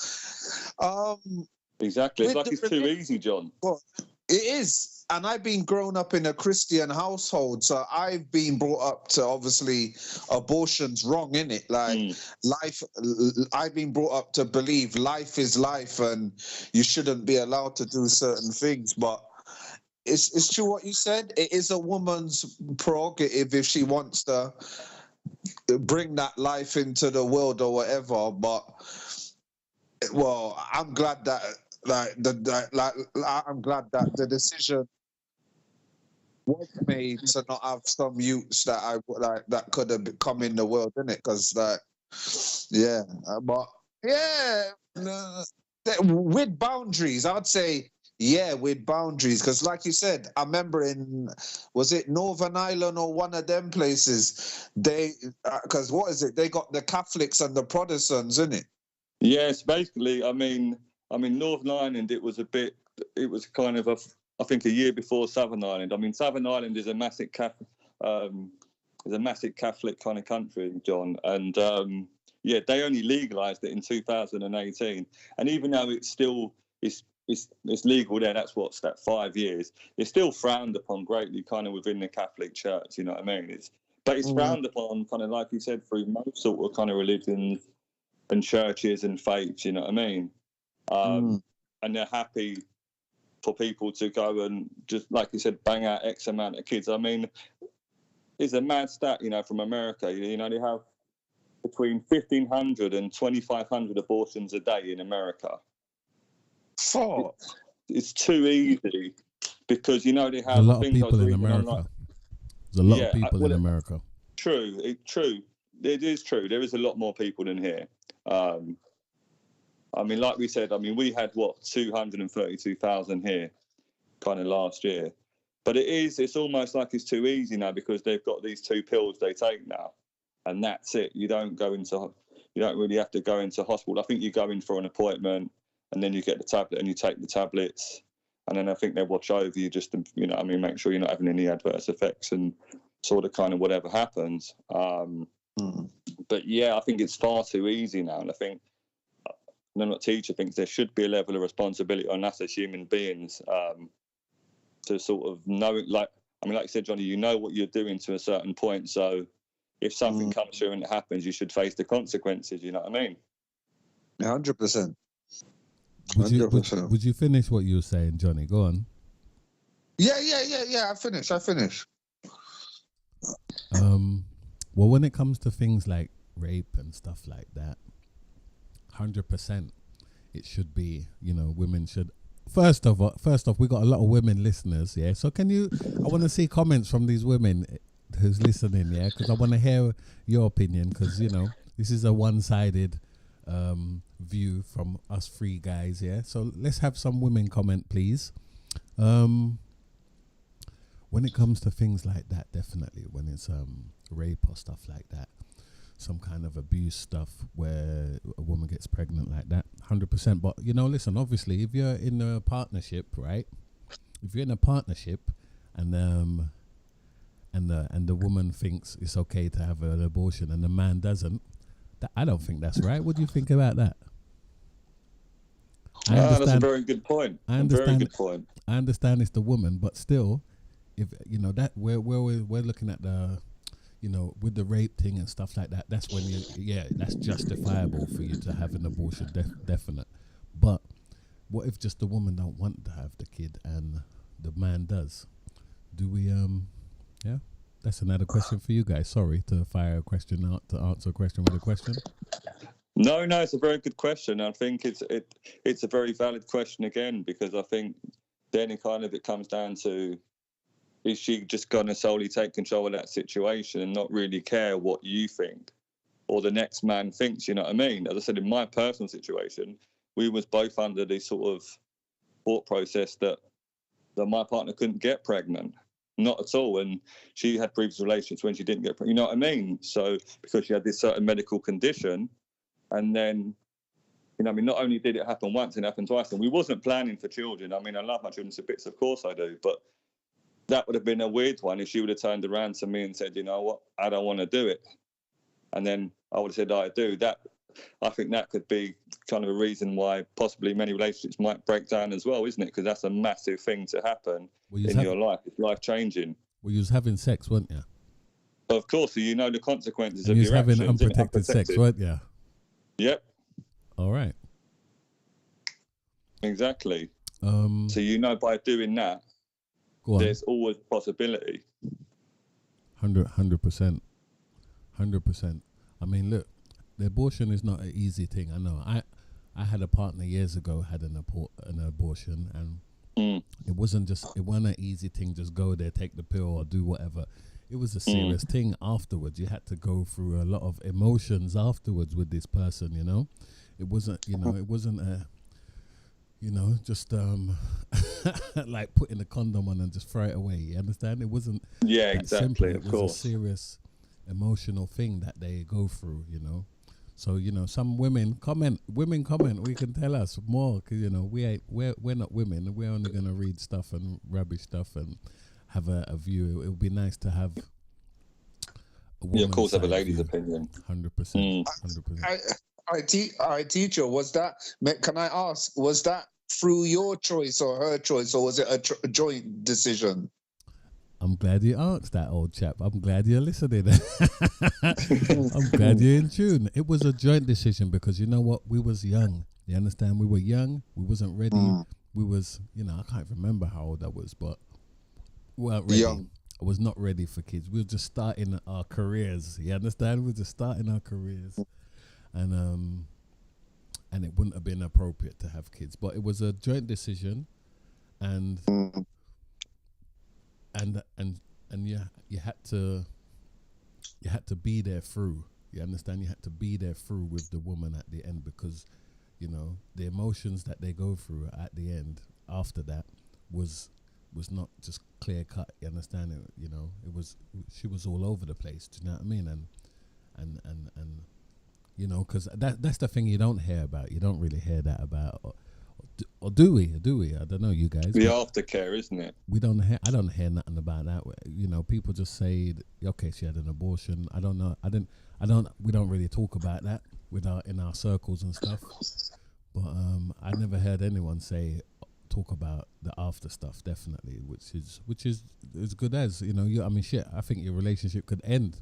exactly, it's like it's too easy, John. Well, it is. And I've been grown up in a Christian household, so I've been brought up to, obviously, abortion's wrong, innit? Like, life, I've been brought up to believe life is life and you shouldn't be allowed to do certain things. But it's true what you said. It is a woman's prerogative if she wants to bring that life into the world or whatever. But, well, I'm glad that I'm glad that the decision was made to not have some youths that I like that could have come in the world, innit? Because with boundaries, I'd say with boundaries. Because like you said, I remember was it Northern Ireland or one of them places? Because what is it? They got the Catholics and the Protestants, innit? Yes, basically. I mean, Northern Ireland. It was kind of I think a year before Southern Ireland. I mean, Southern Ireland is a massive Catholic kind of country, John. And they only legalised it in 2018. And even though it's still it's legal there, that's 5 years. It's still frowned upon greatly, kind of within the Catholic Church. You know what I mean? It's frowned upon, kind of like you said, through most sort of kind of religions and churches and faiths. You know what I mean? And they're happy for people to go and, just like you said, bang out X amount of kids. I mean, it's a mad stat, you know, from America. You know, they have between 1,500 and 2,500 abortions a day in America. It's too easy, because, you know, they have a lot of people in America. There's a lot of people in America. True. It is true. There is a lot more people in here. I mean, like we said, we had 232,000 here kind of last year. But it's almost like it's too easy now, because they've got these 2 pills they take now, and that's it. You don't really have to go into hospital. I think you go in for an appointment, and then you get the tablet and you take the tablets, and then I think they watch over you just to, you know, make sure you're not having any adverse effects and sort of kind of whatever happens. But yeah, I think it's far too easy now, and I think, I'm not a teacher, thinks there should be a level of responsibility on us as human beings, to sort of know, like you said, Johnny, you know what you're doing to a certain point. So if something comes through and it happens, you should face the consequences. You know what I mean? 100%. Would you finish what you were saying, Johnny? Go on. Yeah. I finish. Well, when it comes to things like rape and stuff like that, 100%, it should be, you know, women should. First off, we got a lot of women listeners, yeah. So I want to see comments from these women who's listening, yeah, because I want to hear your opinion, because, you know, this is a one-sided view from us 3 guys, yeah. So let's have some women comment, please. When it comes to things like that, definitely, when it's rape or stuff like that, some kind of abuse stuff where a woman gets pregnant like that, 100%. But, you know, listen, obviously, if you're in a partnership, right, if you're in a partnership, and the woman thinks it's okay to have an abortion, and the man doesn't, I don't think that's right. What do you think about that? That's a very good point. Very good point. I understand it's the woman, but still, if you know that we're looking at the, you know, with the rape thing and stuff like that, that's when that's justifiable for you to have an abortion, definite. But what if just the woman don't want to have the kid and the man does? Do we yeah? That's another question for you guys. Sorry to fire a question out, to answer a question with a question. No, it's a very good question. I think it's a very valid question again, because I think then it comes down to, is she just going to solely take control of that situation and not really care what you think or the next man thinks? You know what I mean? As I said, in my personal situation, we was both under the sort of thought process that my partner couldn't get pregnant. Not at all. And she had previous relationships when she didn't get pregnant. You know what I mean? So because she had this certain medical condition, and then, you know, I mean, not only did it happen once, it happened twice. And we wasn't planning for children. I mean, I love my children to bits, of course I do. But that would have been a weird one if she would have turned around to me and said, you know what, I don't want to do it. And then I would have said, I do. I think that could be kind of a reason why possibly many relationships might break down as well, isn't it? Because that's a massive thing to happen in your life. It's life-changing. Well, you was having sex, weren't you? Of course, so you know the consequences and of your actions. You was having unprotected sex, weren't you? Yep. All right. Exactly. So you know by doing that, there's always a possibility. 100%. 100%. I mean, look, the abortion is not an easy thing. I know. I had a partner years ago had an abortion, and it wasn't an easy thing. Just go there, take the pill, or do whatever. It was a serious thing afterwards. You had to go through a lot of emotions afterwards with this person. You know, it wasn't. You know, it wasn't a. You know, just like putting a condom on and just throw it away. You understand? It wasn't. Yeah, that exactly. Simple. It was a serious emotional thing that they go through. You know. So, you know, some women comment, we can tell us more, because, you know, we're not women. We're only going to read stuff and rubbish stuff and have a view. It would be nice to have a woman's of course, have a lady's view. opinion. 100%. 100%. I teacher, was that, can I ask, was that through your choice or her choice, or was it a joint decision? I'm glad you asked that, old chap. I'm glad you're listening. I'm glad you're in tune. It was a joint decision because, you know what? We was young. You understand? We were young. We wasn't ready. We was, you know, I can't remember how old I was, but we weren't ready. Young. I was not ready for kids. We were just starting our careers. You understand? We were just starting our careers. And it wouldn't have been appropriate to have kids. But it was a joint decision, and you had to be there through. You understand? You had to be there through with the woman at the end, because, you know, the emotions that they go through at the end after that was not just clear cut. You understand? It, you know, she was all over the place. Do you know what I mean? And you know, because that's the thing you don't hear about. You don't really hear that about. Or do we? I don't know, you guys. The aftercare, isn't it? I don't hear nothing about that. You know, people just say, okay, she had an abortion. I don't know. We don't really talk about that in our circles and stuff. But I never heard anyone talk about the after stuff, definitely, which is as good as, you know, I mean, shit, I think your relationship could end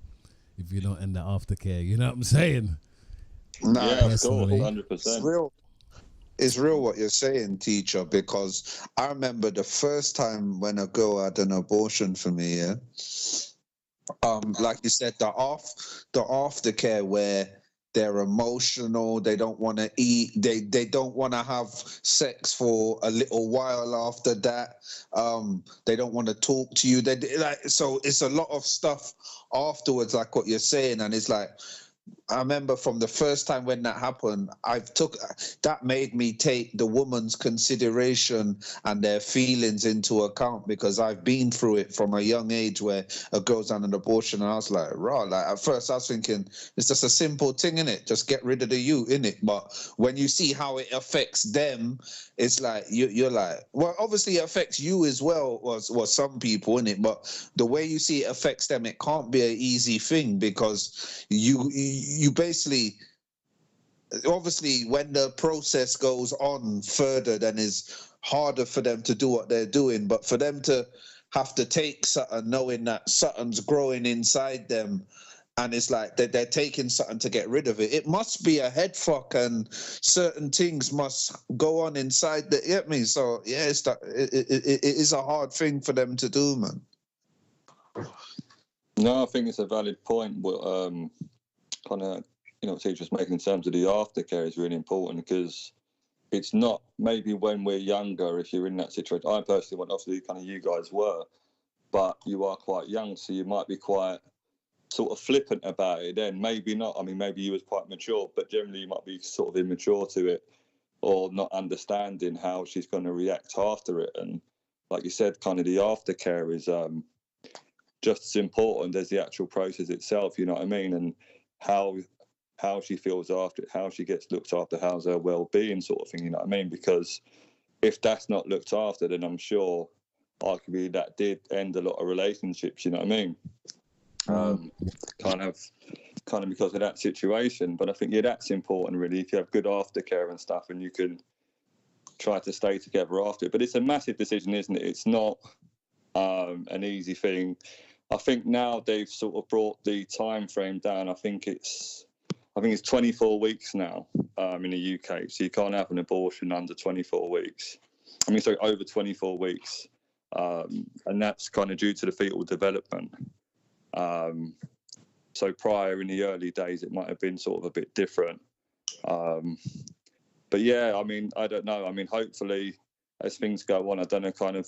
if you don't end the aftercare. You know what I'm saying? No, yeah, of course, 100%. It's real what you're saying, teacher, because I remember the first time when a girl had an abortion for me, yeah. Like you said, the aftercare where they're emotional, they don't want to eat, they don't want to have sex for a little while after that. They don't want to talk to you. So it's a lot of stuff afterwards, like what you're saying, and it's like, I remember from the first time when that happened, that made me take the woman's consideration and their feelings into account, because I've been through it from a young age where a girl's had an abortion, and I was like, raw. Like at first I was thinking it's just a simple thing, innit? Just get rid of the you, innit? But when you see how it affects them, it's like you're like, well, obviously it affects you as well, was some people, innit? But the way you see it affects them, it can't be an easy thing, because you basically, obviously when the process goes on further, then it's harder for them to do what they're doing. But for them to have to take something knowing that something's growing inside them, and it's like they're taking something to get rid of it, it must be a head fuck, and certain things must go on inside the, you get me? So yeah, it is a hard thing for them to do, man. No, I think it's a valid point. What kind of, teachers making in terms of the aftercare is really important, because it's not maybe when we're younger, if you're in that situation. I personally want, obviously, kind of you guys were, but you are quite young, so you might be quite sort of flippant about it then. Maybe not. I mean, maybe you was quite mature, but generally you might be sort of immature to it, or not understanding how she's going to react after it. And like you said, kind of the aftercare is just as important as the actual process itself, you know what I mean? And how she feels after it, how she gets looked after, how's her well-being sort of thing, you know what I mean? Because if that's not looked after, then I'm sure arguably that did end a lot of relationships, you know what I mean? Kind of because of that situation. But I think, yeah, that's important really, if you have good aftercare and stuff, and you can try to stay together after it. But it's a massive decision, isn't it? It's not an easy thing. I think now they've sort of brought the time frame down. I think it's 24 weeks now in the UK. So you can't have an abortion under 24 weeks. Over 24 weeks. And that's kind of due to the fetal development. So prior, in the early days, it might have been sort of a bit different. But yeah, I mean, I don't know. I mean, hopefully, as things go on, I don't know,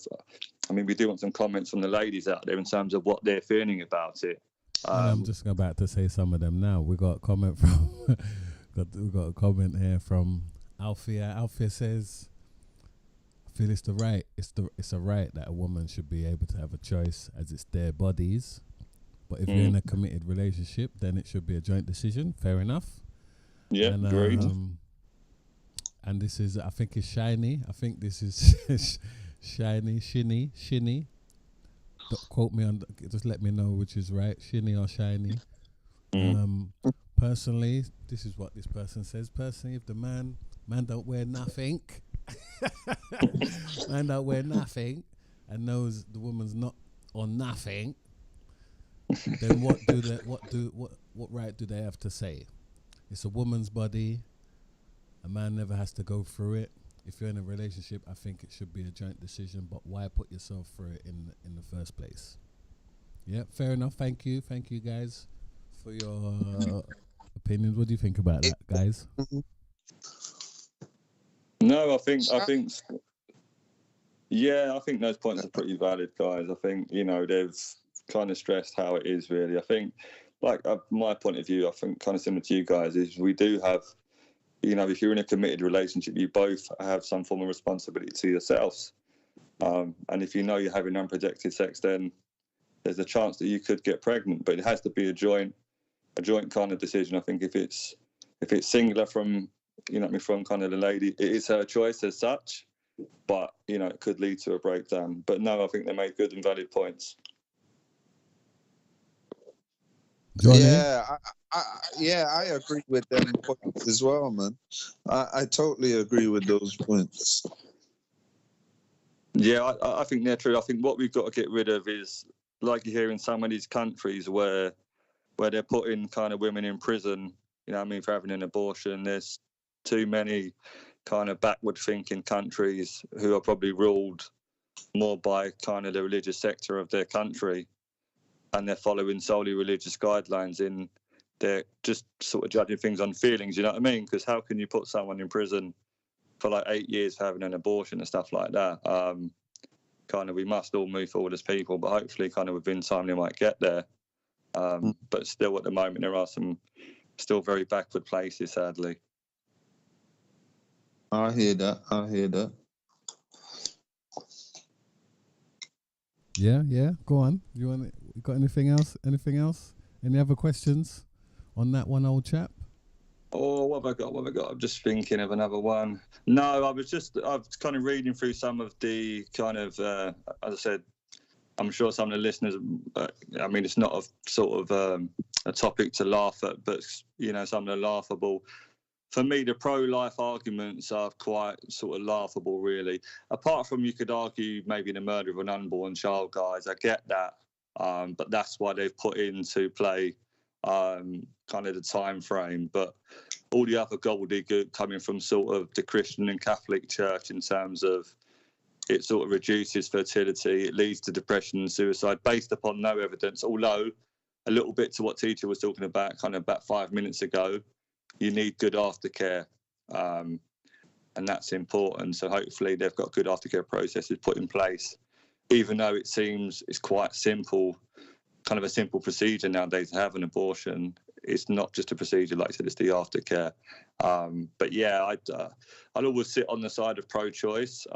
we do want some comments from the ladies out there in terms of what they're feeling about it. I'm just about to say some of them now. We got a comment from we got a comment here from Alfia. Alfia says, "I feel it's a right that a woman should be able to have a choice, as it's their bodies. But if you're in a committed relationship, then it should be a joint decision. Fair enough." Yeah, and, agreed. And this is, I think it's Shiny. I think this is Shinny. Don't quote me on. Just let me know which is right, Shinny or Shiny. Personally, this is what this person says. Personally, if the man don't wear nothing, man don't wear nothing, and knows the woman's not on nothing, then what right do they have to say? It's a woman's body. A man never has to go through it. If you're in a relationship, I think it should be a joint decision, but why put yourself through it in the first place? Yeah, fair enough. Thank you guys for your opinions. What do you think about that, guys? No, I think those points are pretty valid, guys. I think, they've kind of stressed how it is really. I think, my point of view, I think kind of similar to you guys, is we do have, if you're in a committed relationship, you both have some form of responsibility to yourselves. And if you're having unprotected sex, then there's a chance that you could get pregnant. But it has to be a joint kind of decision. I think if it's singular from from kind of the lady, it is her choice as such. But it could lead to a breakdown. But no, I think they made good and valid points. Johnny? Yeah, I agree with them points as well, man. I totally agree with those points. Yeah, I think they're true. I think what we've got to get rid of is, like you hear in some of these countries where they're putting kind of women in prison, for having an abortion. There's too many kind of backward thinking countries who are probably ruled more by kind of the religious sector of their country, and they're following solely religious guidelines in they're just sort of judging things on feelings, you know what I mean? Because how can you put someone in prison for 8 years for having an abortion and stuff like that? Kind of, we must all move forward as people, but hopefully kind of within time they might get there. But still at the moment there are some still very backward places, sadly. I hear that. Yeah. Go on. You got anything else? Any other questions on that one, old chap? Oh, what have I got? I'm just thinking of another one. No, I was kind of reading through some of the kind of, as I said, I'm sure some of the listeners, I mean, it's not a sort of a topic to laugh at, but, some of the laughable. For me, the pro-life arguments are quite sort of laughable, really. Apart from, you could argue maybe the murder of an unborn child, guys. I get that. But that's why they've put into play kind of the time frame. But all the other gobbledygook coming from sort of the Christian and Catholic Church in terms of it sort of reduces fertility, it leads to depression and suicide based upon no evidence, although a little bit to what teacher was talking about kind of about 5 minutes ago, you need good aftercare, and that's important. So hopefully they've got good aftercare processes put in place, even though it seems it's quite simple, kind of a simple procedure nowadays to have an abortion. It's not just a procedure, like I said, it's the aftercare. But yeah, I'd always sit on the side of pro-choice.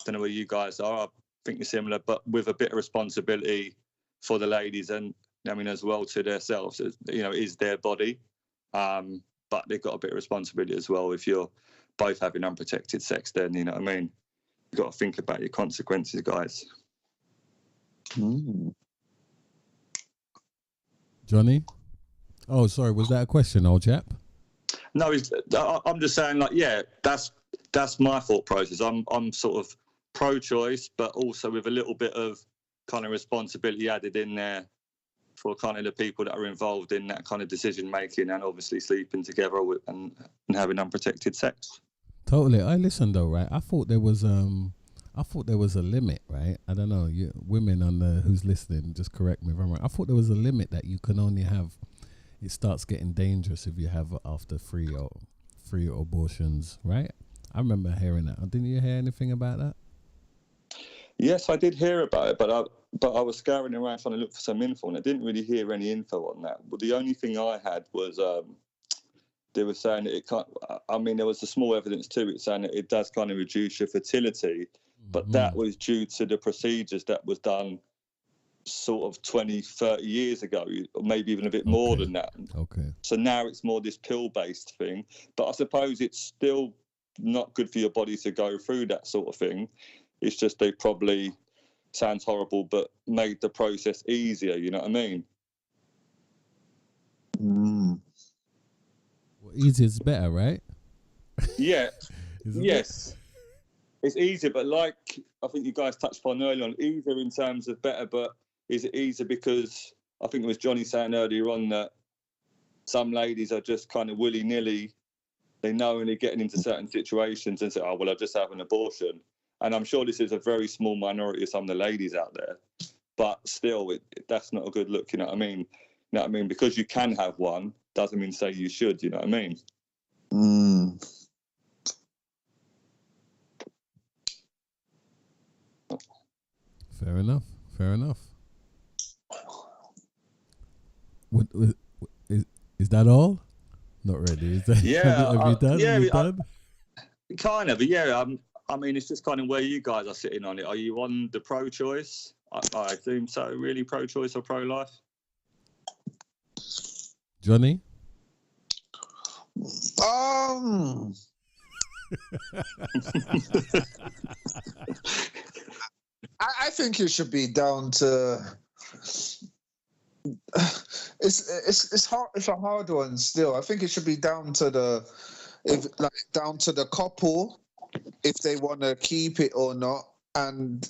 Don't know where you guys are. I think you're similar, but with a bit of responsibility for the ladies, and I mean as well to themselves. It is their body, but they've got a bit of responsibility as well. If you're both having unprotected sex, then you know what I mean. You've got to think about your consequences, guys. Johnny? Oh, sorry. Was that a question, old chap? No, I'm just saying, like, yeah, that's my thought process. I'm sort of pro-choice, but also with a little bit of kind of responsibility added in there for kind of the people that are involved in that kind of decision making, and obviously sleeping together and having unprotected sex. Totally. I listened though, right? I thought there was a limit, right? I don't know. You women on the who's listening, just correct me if I'm wrong. I thought there was a limit that you can only have. It starts getting dangerous if you have after three abortions, right? I remember hearing that. Didn't you hear anything about that? Yes, I did hear about it, but I was scouring around trying to look for some info, and I didn't really hear any info on that. But the only thing I had was they were saying that it can't. I mean, there was a small evidence too. It's saying that it does kind of reduce your fertility, but that was due to the procedures that was done sort of 20, 30 years ago, or maybe even a bit more than that. Okay. So now it's more this pill-based thing, but I suppose it's still not good for your body to go through that sort of thing. It's just they probably, sounds horrible, but made the process easier, you know what I mean? Well, easier is better, right? Yeah. Yes. It's easier, but like I think you guys touched upon earlier on, easier in terms of better, but is it easier because I think it was Johnny saying earlier on that some ladies are just kind of willy-nilly, they know when they're getting into certain situations and say, oh, well, I'll just have an abortion. And I'm sure this is a very small minority of some of the ladies out there, but still, that's not a good look, you know what I mean? You know what I mean? Because you can have one doesn't mean say you should, you know what I mean? Fair enough. What is that all? Not really. Is that, yeah. have you done? Yeah, you done? Kind of. Yeah. I mean, it's just kind of where you guys are sitting on it. Are you on the pro-choice? I assume so. Really, pro-choice or pro-life? Johnny? I think it should be down to. It's hard. It's a hard one still. I think it should be down to the couple if they want to keep it or not. And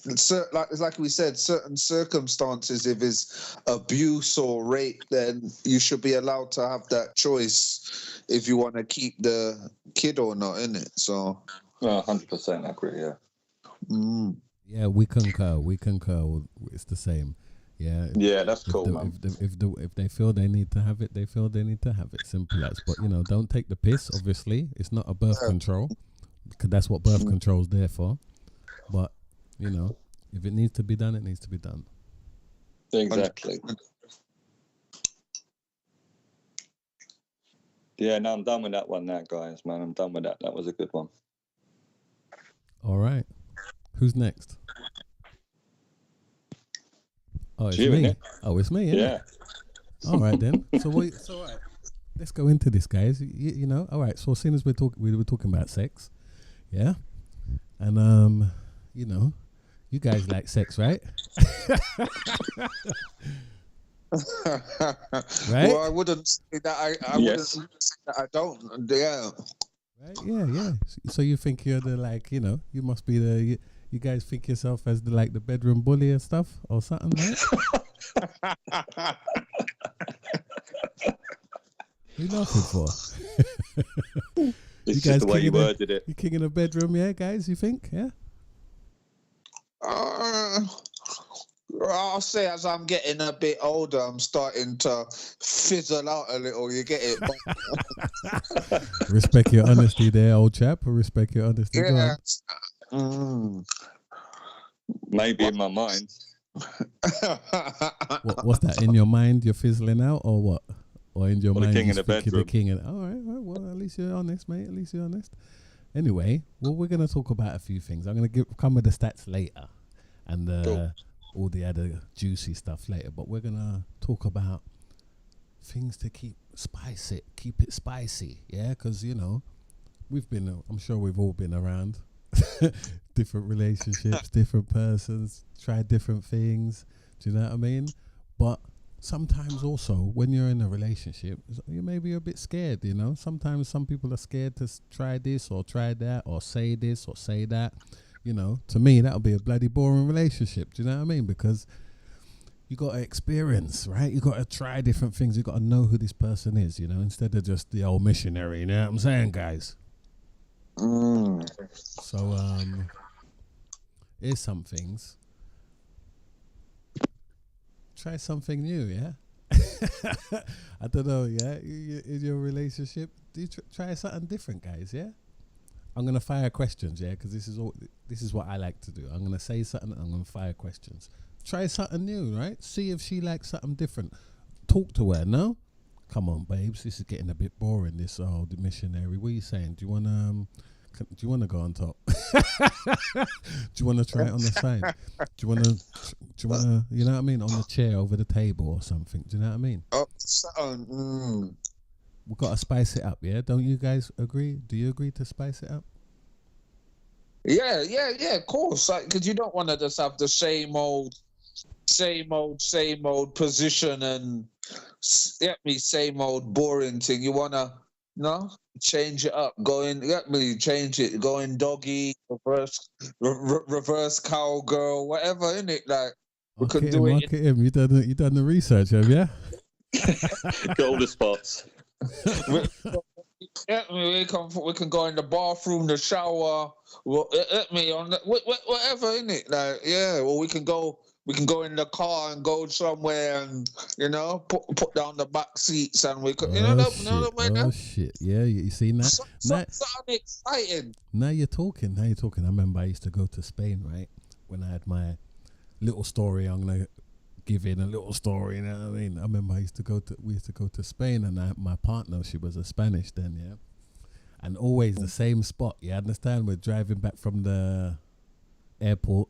like we said, certain circumstances, if it's abuse or rape, then you should be allowed to have that choice if you want to keep the kid or not, innit? So, 100% agree. Yeah. Yeah, we concur. It's the same. Yeah. Yeah, that's cool, man. If they feel they need to have it, they feel they need to have it. Simple as. But don't take the piss. Obviously, it's not a birth control, because that's what birth control is there for. But if it needs to be done, it needs to be done. Exactly. Yeah, no, I'm done with that one now, guys, man. I'm done with that. That was a good one. All right. Who's next? Oh, it's You, me. innit? Oh, it's me, innit? Yeah. All right then. So all right. Let's go into this, guys. You know, all right. So as soon as we were talking about sex, yeah, and you know, you guys like sex, right? Right? Well, I wouldn't say that I Yes. wouldn't say that I don't. Yeah. Right? Yeah. So you think you're the like, you know, you must be the you guys think yourself as the like the bedroom bully and stuff or something, right? You laughing for? It's just the way you worded it. You king in the bedroom, yeah, guys. You think, yeah? I'll say as I'm getting a bit older, I'm starting to fizzle out a little. You get it? But, Respect your honesty, there, old chap. Respect your honesty. Go yeah. on. Maybe in my mind. What's that in your mind? You're fizzling out, or what? Or in your Or mind, the king you in the think you're the bedroom. king? And all right. Well, at least you're honest, mate. At least you're honest. Anyway, well, we're gonna talk about a few things. I'm gonna come with the stats later, and Cool. all the other juicy stuff later. But we're gonna talk about things to keep it spicy, yeah. Because you know, I'm sure we've all been around different relationships, different persons, tried different things. Do you know what I mean? But sometimes also when you're in a relationship, you may be a bit scared, you know. Sometimes some people are scared to try this or try that or say this or say that. You know, to me, that would be a bloody boring relationship. Do you know what I mean? Because you got to experience, right? You got to try different things. You got to know who this person is, you know, instead of just the old missionary. You know what I'm saying, guys? So, here's some things. Try something new, yeah? I don't know, yeah? In your relationship, do you try something different, guys, yeah? I'm going to fire questions, yeah? Because this is what I like to do. I'm going to say something, I'm going to fire questions. Try something new, right? See if she likes something different. Talk to her, no? Come on, babes, this is getting a bit boring, this old missionary. What are you saying? Do you want to go on top? Do you want to try it on the side? Do you want to, you know what I mean, on the chair over the table or something? Do you know what I mean? We've got to spice it up, yeah? Don't you guys agree? Do you agree to spice it up? Yeah, of course. Because you don't want to just have the same old position and same old boring thing. You want to, change it up. Change it. Going doggy, reverse cowgirl, whatever, innit? Like, we could do it. Look at him. You done the research, have you? Got all the spots. We can go in the bathroom, the shower, whatever, innit? Like, yeah, or we can go in the car and go somewhere and, put down the back seats and we could, Oh shit. Yeah, you see now? Something exciting. Now you're talking. I remember I used to go to Spain, right? When I had my little story, I'm going to give in a little story, you know what I mean? I remember we used to go to Spain and my partner, she was a Spanish then, yeah? And always the same spot, you understand? We're driving back from the airport.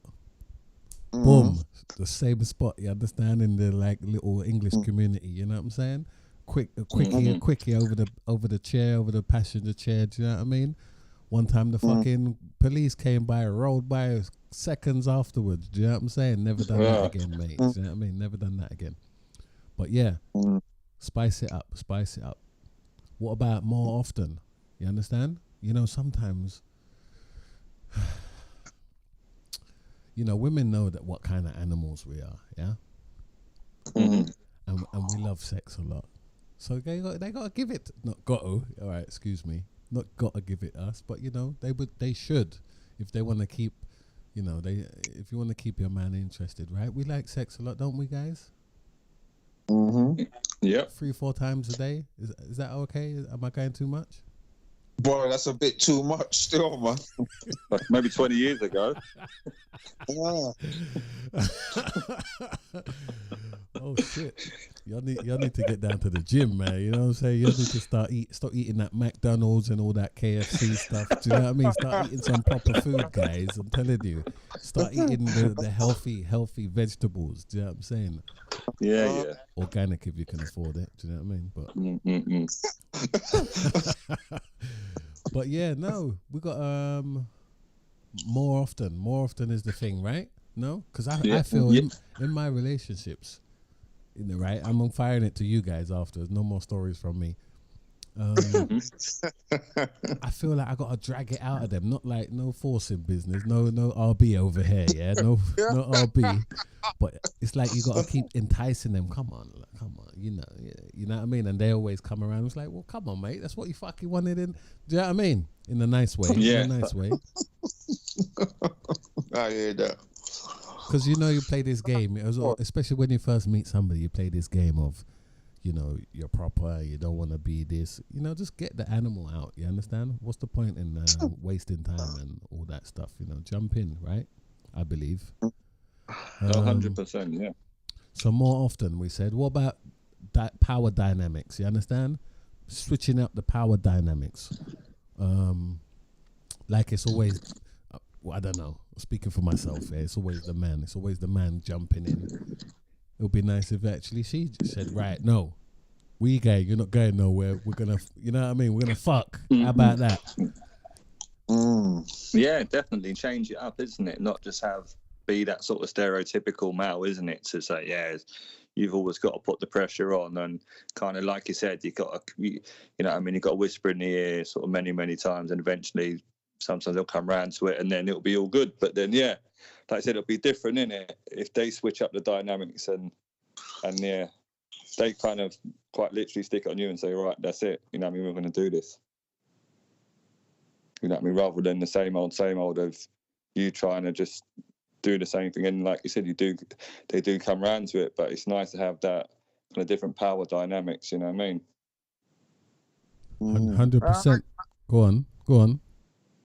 Boom, the same spot, you understand, in the like little English community, you know what I'm saying? Quickie over the chair, over the passenger chair, do you know what I mean? One time the fucking police came by, rolled by seconds afterwards, do you know what I'm saying? Never done that again, mate. Do you know what I mean? Never done that again. But yeah, spice it up. What about more often? You understand? You know, sometimes women know that what kind of animals we are, yeah? And we love sex a lot. So they got to give it, not got to, all right, excuse me, not got to give it us, but, they should, if they want to keep, if you want to keep your man interested, right? We like sex a lot, don't we, guys? Yep. 3-4 times a day. Is that okay? Am I going too much? Boy, that's a bit too much still, man. Maybe 20 years ago. Yeah. Oh shit! Y'all need to get down to the gym, man. You know what I'm saying? Y'all need to stop eating that McDonald's and all that KFC stuff. Do you know what I mean? Start eating some proper food, guys. I'm telling you. Start eating the healthy vegetables. Do you know what I'm saying? Yeah. Organic if you can afford it. Do you know what I mean? But but yeah, no, we got more often. More often is the thing, right? No, because I feel in my relationships, right? I'm firing it to you guys after. No more stories from me. I feel like I gotta drag it out of them. Not like no forcing business. No RB over here. Yeah, no RB. But it's like you gotta keep enticing them. Come on. You know what I mean. And they always come around. It's like, well, come on, mate. That's what you fucking wanted. Do you know what I mean? In a nice way. Yeah. In a nice way. I hear that. Because you play this game, especially when you first meet somebody, you play this game of, you're proper, you don't want to be this, just get the animal out. You understand? What's the point in wasting time and all that stuff? Jump in, right? I believe. 100%, yeah. So more often we said, what about power dynamics? You understand? Switching up the power dynamics. Like it's always, I don't know. Speaking for myself, it's always the man. It's always the man jumping in. It would be nice if actually she just said, right, no, we gay, you're not going nowhere. We're going to, you know what I mean? We're going to fuck. How about that? Yeah, definitely change it up, isn't it? Not just be that sort of stereotypical male, isn't it? To say, you've always got to put the pressure on, and kind of like you said, you got to, you know what I mean? You got to whisper in the ear sort of many, many times, and eventually sometimes they'll come round to it and then it'll be all good. But then, like I said, it'll be different, innit? If they switch up the dynamics and they kind of quite literally stick it on you and say, right, that's it. You know what I mean? We're going to do this. You know what I mean? Rather than the same old of you trying to just do the same thing. And like you said, they do come round to it, but it's nice to have that kind of different power dynamics, you know what I mean? 100%. Go on.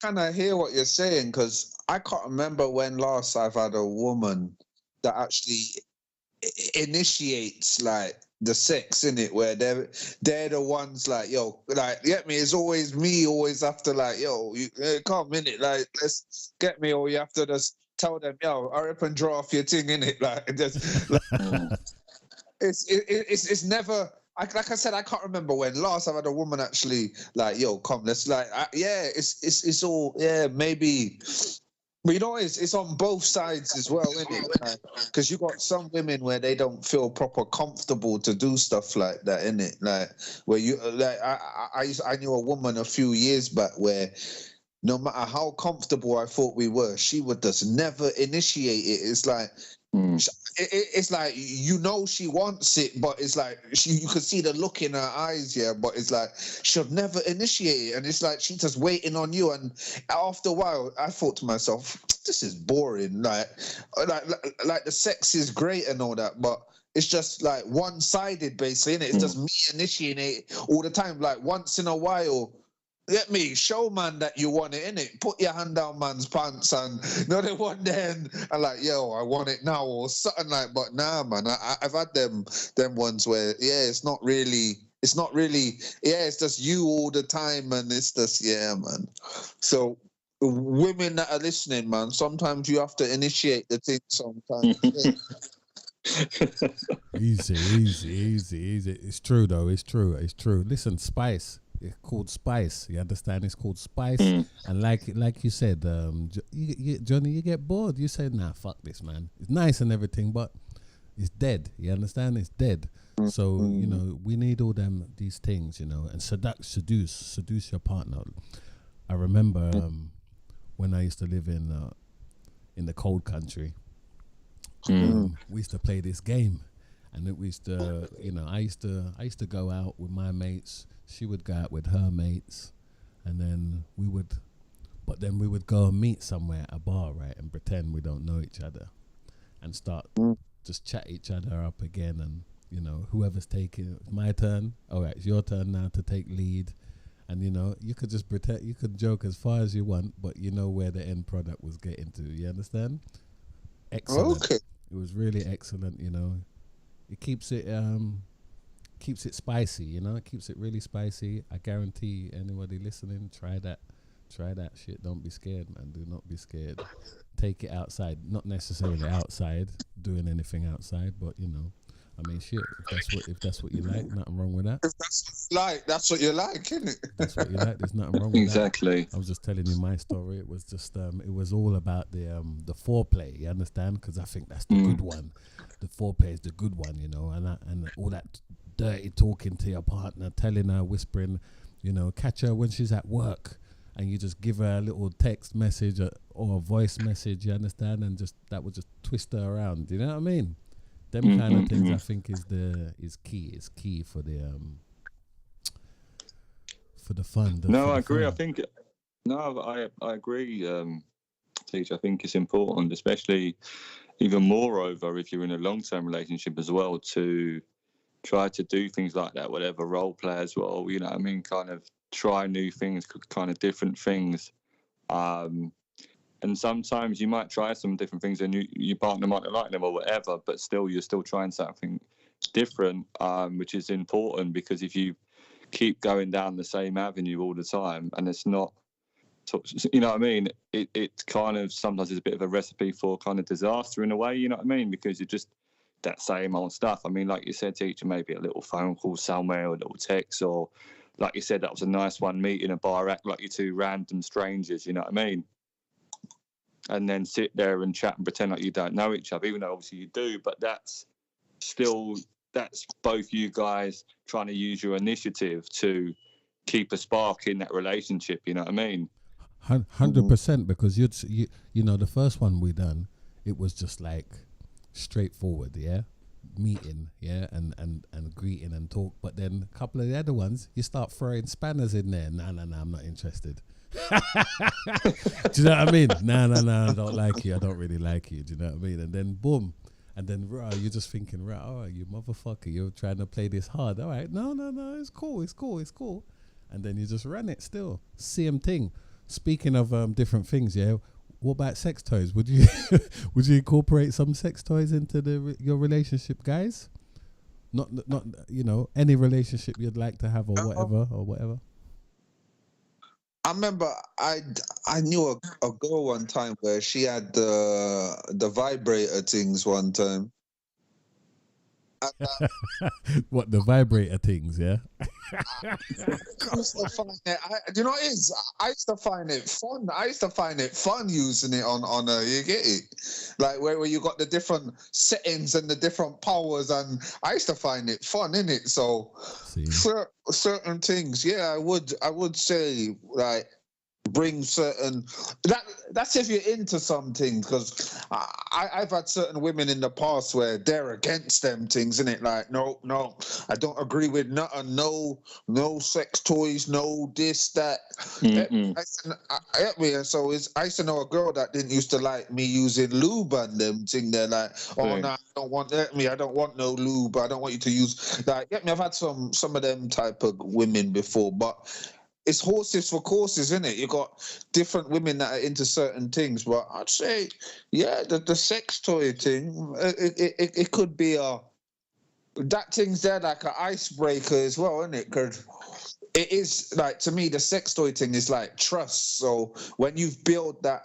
Kind of hear what you're saying, because I can't remember when last I've had a woman that actually initiates like the sex in it, where they're the ones like, yo, like, get me. It's always me, always after like, yo, you come in it, like, let's get me, or you have to just tell them, yo, hurry up and draw off your thing in it, like, just like, it's never. Like I said, I can't remember when last I've had a woman actually like, yo, come, let's like, it's all, maybe, but it's on both sides as well, isn't it? Because you got some women where they don't feel proper comfortable to do stuff like that, isn't it? Like where you like, I knew a woman a few years back where no matter how comfortable I thought we were, she would just never initiate it. It's like. It's like, she wants it, but it's like you could see the look in her eyes, but it's like she'll never initiate it, and it's like she's just waiting on you. And after a while, I thought to myself, this is boring. Like the sex is great and all that, but it's just like one-sided, basically, innit? It's just me initiating it all the time. Like once in a while, let me show man that you want it, innit? Put your hand down man's pants and they want then and like, yo, I want it now or something like. But nah, man, I've had them ones where it's not really, it's just you all the time, and it's just man. So women that are listening, man, sometimes you have to initiate the thing. Sometimes. Easy. It's true though. It's true. Listen, Spice. It's called Spice. You understand? It's called Spice. And like you said, Johnny, you get bored. You say, nah, fuck this, man. It's nice and everything, but it's dead. You understand? It's dead. So we need all these things, and seduce your partner. I remember when I used to live in the cold country. We used to play this game, and we used to, I used to go out with my mates. She would go out with her mates, and then we would go and meet somewhere at a bar, right, and pretend we don't know each other, and start just chat each other up again, and whoever's taking my turn. All right, it's your turn now to take lead, and you could just pretend, you could joke as far as you want, but where the end product was getting to. You understand? Excellent. Okay. It was really excellent. it keeps it spicy, you know. It keeps it really spicy. I guarantee anybody listening, try that shit. Don't be scared, man. Do not be scared. Take it outside, not necessarily outside doing anything outside, but you know, I mean, shit. If that's what you like, nothing wrong with that. If that's what you like, that's what you like, isn't it? That's what you like. There's nothing wrong with Exactly. that. I was just telling you my story. It was just it was all about the foreplay. You understand? Because I think that's the good one. The foreplay is the good one, you know, and all that dirty talking to your partner, telling her, whispering, you know, catch her when she's at work, and you just give her a little text message or a voice message. You understand? And that would just twist her around. You know what I mean? Them kind of things, I think, is key for the fun. I agree. I agree, Teach. I think it's important, especially even moreover if you're in a long-term relationship as well, to try to do things like that, whatever, role play as well. You know what I mean? Kind of try new things, kind of different things. And sometimes you might try some different things and your partner might not like them or whatever, but still you're still trying something different, which is important, because if you keep going down the same avenue all the time and it's not, you know what I mean, it kind of sometimes is a bit of a recipe for kind of disaster in a way, you know what I mean, because you're just that same old stuff. I mean, like you said, Teacher, maybe a little phone call somewhere or a little text, or like you said, that was a nice one, meet in a bar, act like you're two random strangers, you know what I mean? And then sit there and chat and pretend like you don't know each other, even though obviously you do, but that's both you guys trying to use your initiative to keep a spark in that relationship, you know what I mean? 100%, because you know, the first one we done, it was just like straightforward, yeah, meeting, yeah, and greeting and talk. But then a couple of the other ones, you start throwing spanners in there. No, I'm not interested. Do you know what I mean? No, I don't like you. I don't really like you. Do you know what I mean? And then boom, and then you're just thinking, right, all right, you motherfucker, you're trying to play this hard. All right, no, it's cool. And then you just run it still. Same thing. Speaking of different things, yeah. What about sex toys? Would you incorporate some sex toys into your relationship, guys? Not you know, any relationship you'd like to have or whatever. I remember I knew a girl one time where she had the vibrator things one time. What, the vibrator things, yeah? I used to find it, you know what it is? I used to find it fun. I used to find it fun using it on her. You get it? Like where you got the different settings and the different powers, and I used to find it fun, innit? So certain things, yeah, I would say like bring certain that's if you're into something, because I've had certain women in the past where they're against them things, isn't it? Like no, I don't agree with nothing, no sex toys, no this, that. So I used to know a girl that didn't used to like me using lube and them thing. They're like, oh no, I don't want that. I don't want no lube. I don't want you to use like. Get me? I've had some of them type of women before, but it's horses for courses, isn't it? You got different women that are into certain things, but I'd say, yeah, the sex toy thing, it could be that thing's there like an icebreaker as well, isn't it? Because it is like, to me, the sex toy thing is like trust. So when you've built that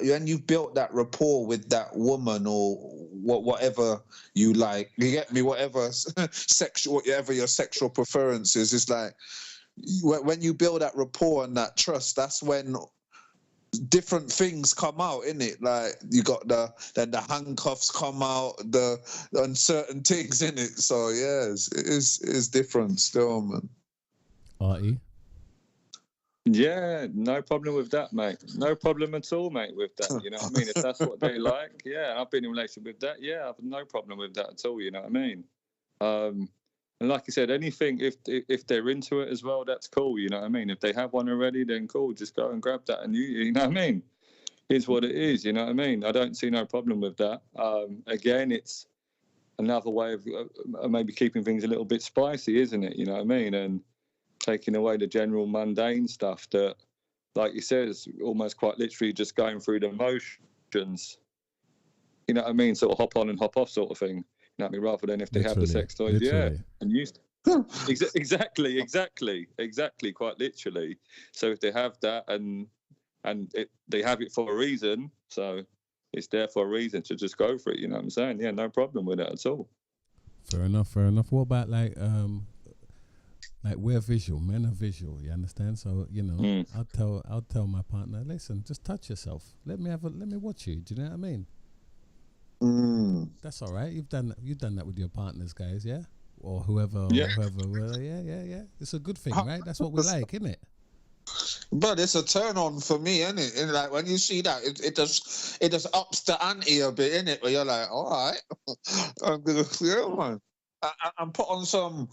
rapport with that woman or whatever you like, you get me, whatever your sexual preference is, it's like, when you build that rapport and that trust, that's when different things come out, innit? Like you got the handcuffs come out, the uncertain things, innit? So yeah, it is different still, man. Artie? Yeah, no problem with that, mate. No problem at all, mate, with that. You know what I mean? If that's what they like, yeah, I've been in a relationship with that. Yeah, I've no problem with that at all. You know what I mean? And like I said, anything, if they're into it as well, that's cool, you know what I mean? If they have one already, then cool, just go and grab that and you know what I mean? It's what it is, you know what I mean? I don't see no problem with that. Again, it's another way of maybe keeping things a little bit spicy, isn't it? You know what I mean? And taking away the general mundane stuff that, like you said, is almost quite literally just going through the motions, you know what I mean? Sort of hop on and hop off sort of thing. You know what I mean? Rather than if they have the sex toys, and used. Exactly, quite literally. So if they have that and they have it for a reason, so it's there for a reason to just go for it. You know what I'm saying? Yeah, no problem with it at all. Fair enough. What about like we're visual, men are visual. You understand? So I'll tell my partner, listen, just touch yourself. Let me watch you. Do you know what I mean? That's all right. You've done that with your partners, guys, yeah, or whoever. Well, yeah. It's a good thing, right? That's what we like, isn't it? But it's a turn on for me, isn't it? And like when you see that, it just ups the ante a bit, isn't it? Where you're like, all right, I'm gonna feel, man. And put on some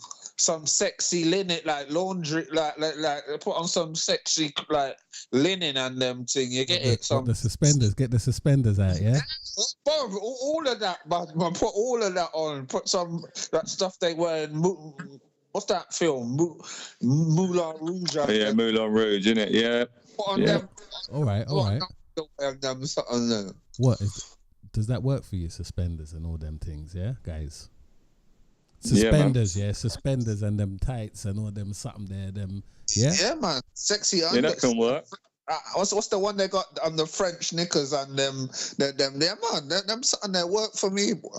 sexy linen, like laundry, like put on some sexy like linen and them thing. You get it? The suspenders. Get the suspenders out, yeah. Bob, all of that, man. Put all of that on. Put some that stuff they wear in. What's that film? Moulin Rouge. Yeah, Moulin Rouge, isn't it? Yeah. Put on them. All right. Them. Does that work for you? Suspenders and all them things, yeah, guys. Suspenders, suspenders and them tights and all them something there, them, yeah. Yeah, man, sexy. Yeah, that can work. What's the one they got on the French knickers and them there, man? Them something that work for me, boy.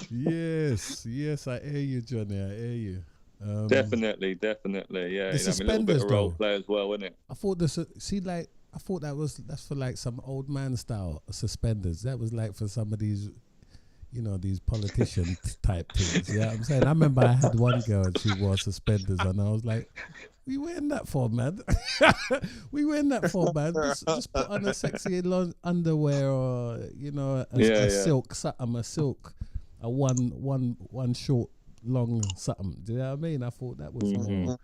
Yes, I hear you, Johnny. I hear you. Definitely, yeah. The suspenders, a little bit of role play as well, isn't it? I thought that's for like some old man style suspenders. That was like for some of these, these politician type things. Yeah, I'm saying. I remember I had one girl and she wore suspenders, and I was like, "We wearing that for, man? Just put on a sexy underwear or a silk something, a one short long something. Do you know what I mean? I thought that was more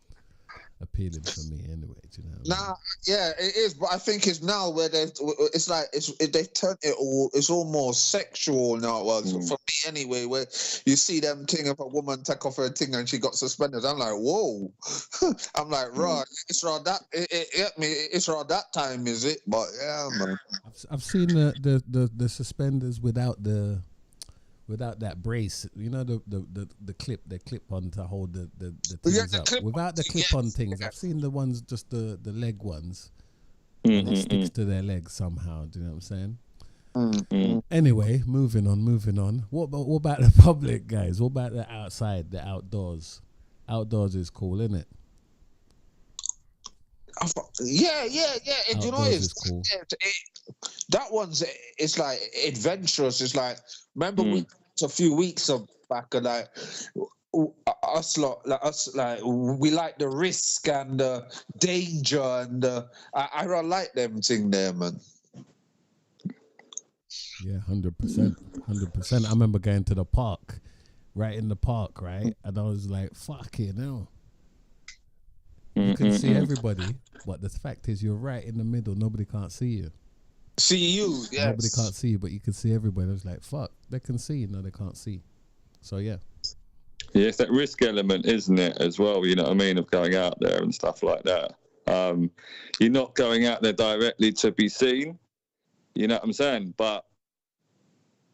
appealing for me anyway. Do you know what I mean? Yeah, it is, but I think it's now where they've turned it all. It's all more sexual now. Well, for me anyway, where you see them thing, if a woman take off her thing and she got suspended, I'm like, whoa. I'm like, right, it's around that. It's around that time, is it? But yeah, man. I've seen the suspenders without that brace, the clip on to hold the things up. Without the clip on things, I've seen the ones, just the leg ones. And it sticks to their legs somehow. Do you know what I'm saying? Anyway, moving on. What about the public, guys? What about the outside, the outdoors? Outdoors is cool, isn't it? Yeah. And it's cool. That one's, it's like adventurous. It's like, remember a few weeks back, and like us, we like the risk and the danger, and I like them thing there, man. Yeah, 100%. I remember going to the park, right in the park, right, and I was like, "Fuck it, now." You can see everybody, but the fact is, you're right in the middle. Nobody can't see you. See you, yes. Nobody can't see you, but you can see everybody. I was like, fuck, they can see. No, they can't see. So, yeah. Yeah, it's that risk element, isn't it, as well, you know what I mean, of going out there and stuff like that. You're not going out there directly to be seen, you know what I'm saying? But,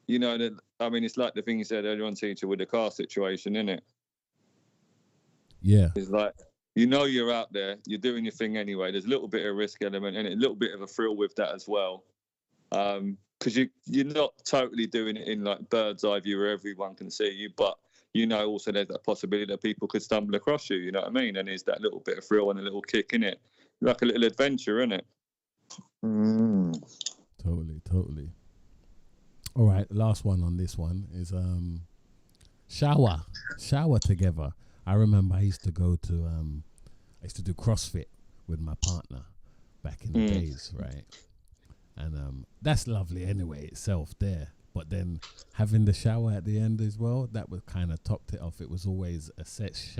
it's like the thing you said earlier on, teacher, with the car situation, isn't it? Yeah. It's like, you're out there, you're doing your thing anyway. There's a little bit of risk element and a little bit of a thrill with that as well. Because you're not totally doing it in like bird's eye view where everyone can see you, but also there's that possibility that people could stumble across you, you know what I mean? And there's that little bit of thrill and a little kick in it. Like a little adventure, isn't it? Totally. All right, last one on this one is shower together. I remember I used to do CrossFit with my partner back in the days, right? And that's lovely anyway itself there. But then having the shower at the end as well, that was kind of topped it off. It was always a sex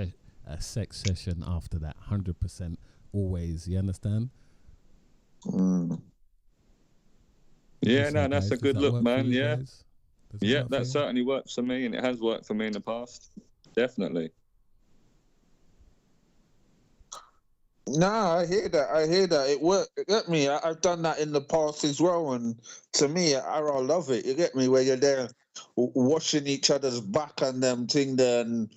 session after that, 100% always. You understand? Yeah, no, that's a good look, man. Yeah, that certainly works for me, and it has worked for me in the past. Definitely. No, I hear that. I hear that. It worked. You get me? I've done that in the past as well, and to me, I love it. You get me? Where you're there washing each other's back and them thing there, and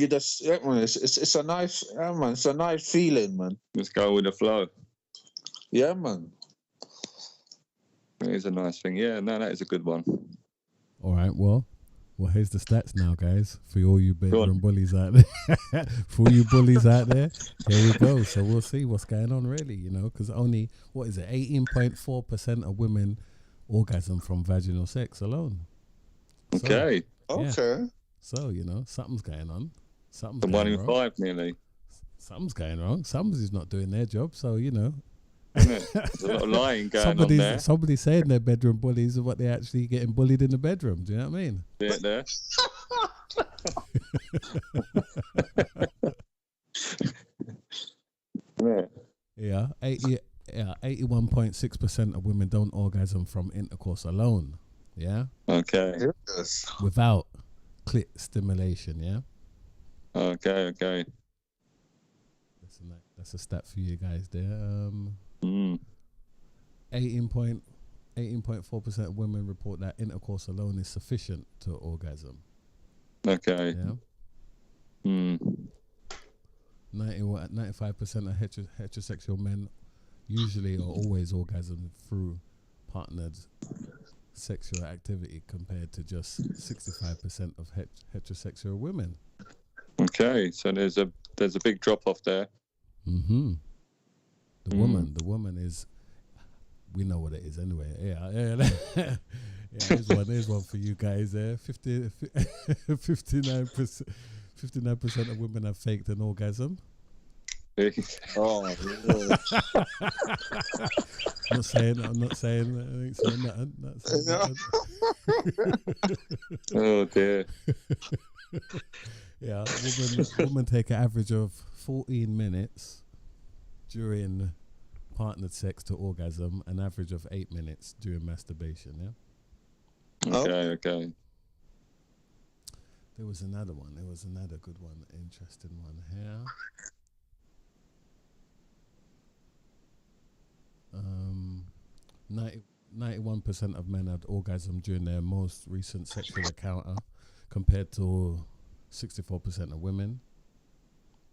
you just, yeah, man, it's a nice, yeah, man, it's a nice feeling, man. Just go with the flow. Yeah, man. It is a nice thing. Yeah, no, that is a good one. All right, well, here's the stats now, guys, for all you bedroom bullies out there. For all you bullies out there, here we go. So we'll see what's going on, really, you know, because only, 18.4% of women orgasm from vaginal sex alone. Okay. So, okay. So, you know, something's going on. Something's The going 1 in wrong. 5, nearly. Something's going wrong. Somebody's not doing their job, so, you know. Isn't it? There's a lot of lying going on there. Somebody's saying they're bedroom bullies are what they're actually getting bullied in the bedroom. Do you know what I mean? Yeah, there. Yeah. 81.6% of women don't orgasm from intercourse alone. Yeah. Okay. Yes. Without clit stimulation. Yeah. Okay. That's a stat for you guys there. 18.4% of women report that intercourse alone is sufficient to orgasm. Okay. Yeah. 95% of heterosexual men usually or always orgasm through partnered sexual activity, compared to just 65% of heterosexual women. Okay, so there's a big drop off there. Mm-hmm. The woman is, we know what it is anyway. Yeah. Here's one for you guys there. 59% of women have faked an orgasm. Oh, I'm not saying I ain't saying nothing. Oh dear. Yeah, women take an average of 14 minutes during partnered sex to orgasm, an average of 8 minutes during masturbation. Yeah. Okay. There was another one. There was another good one, interesting one here. 91% of men had orgasm during their most recent sexual encounter, compared to 64% of women.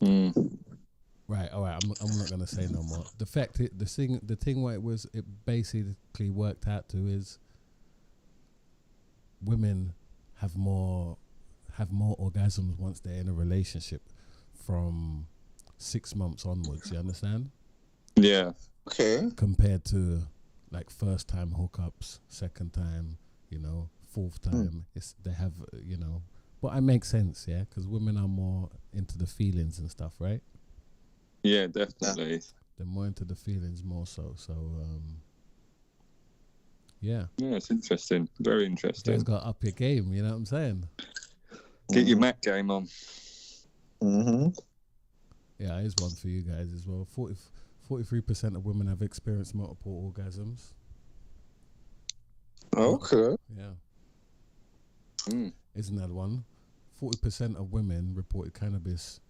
Right. All right. I'm not gonna say no more. The thing where it basically worked out to is women have more orgasms once they're in a relationship from 6 months onwards. You understand? Yeah. Okay. Compared to like first time hookups, second time, you know, fourth time. They have, you know, but it makes sense, yeah, because women are more into the feelings and stuff, right? Yeah, definitely. They're more into the feelings more so. So, yeah. Yeah, it's interesting. Very interesting. You guys got to up your game, you know what I'm saying? Get your Mac game on. Mm-hmm. Yeah, here's one for you guys as well. 43% of women have experienced multiple orgasms. Okay. Yeah. Here's another one. 40% of women reported cannabis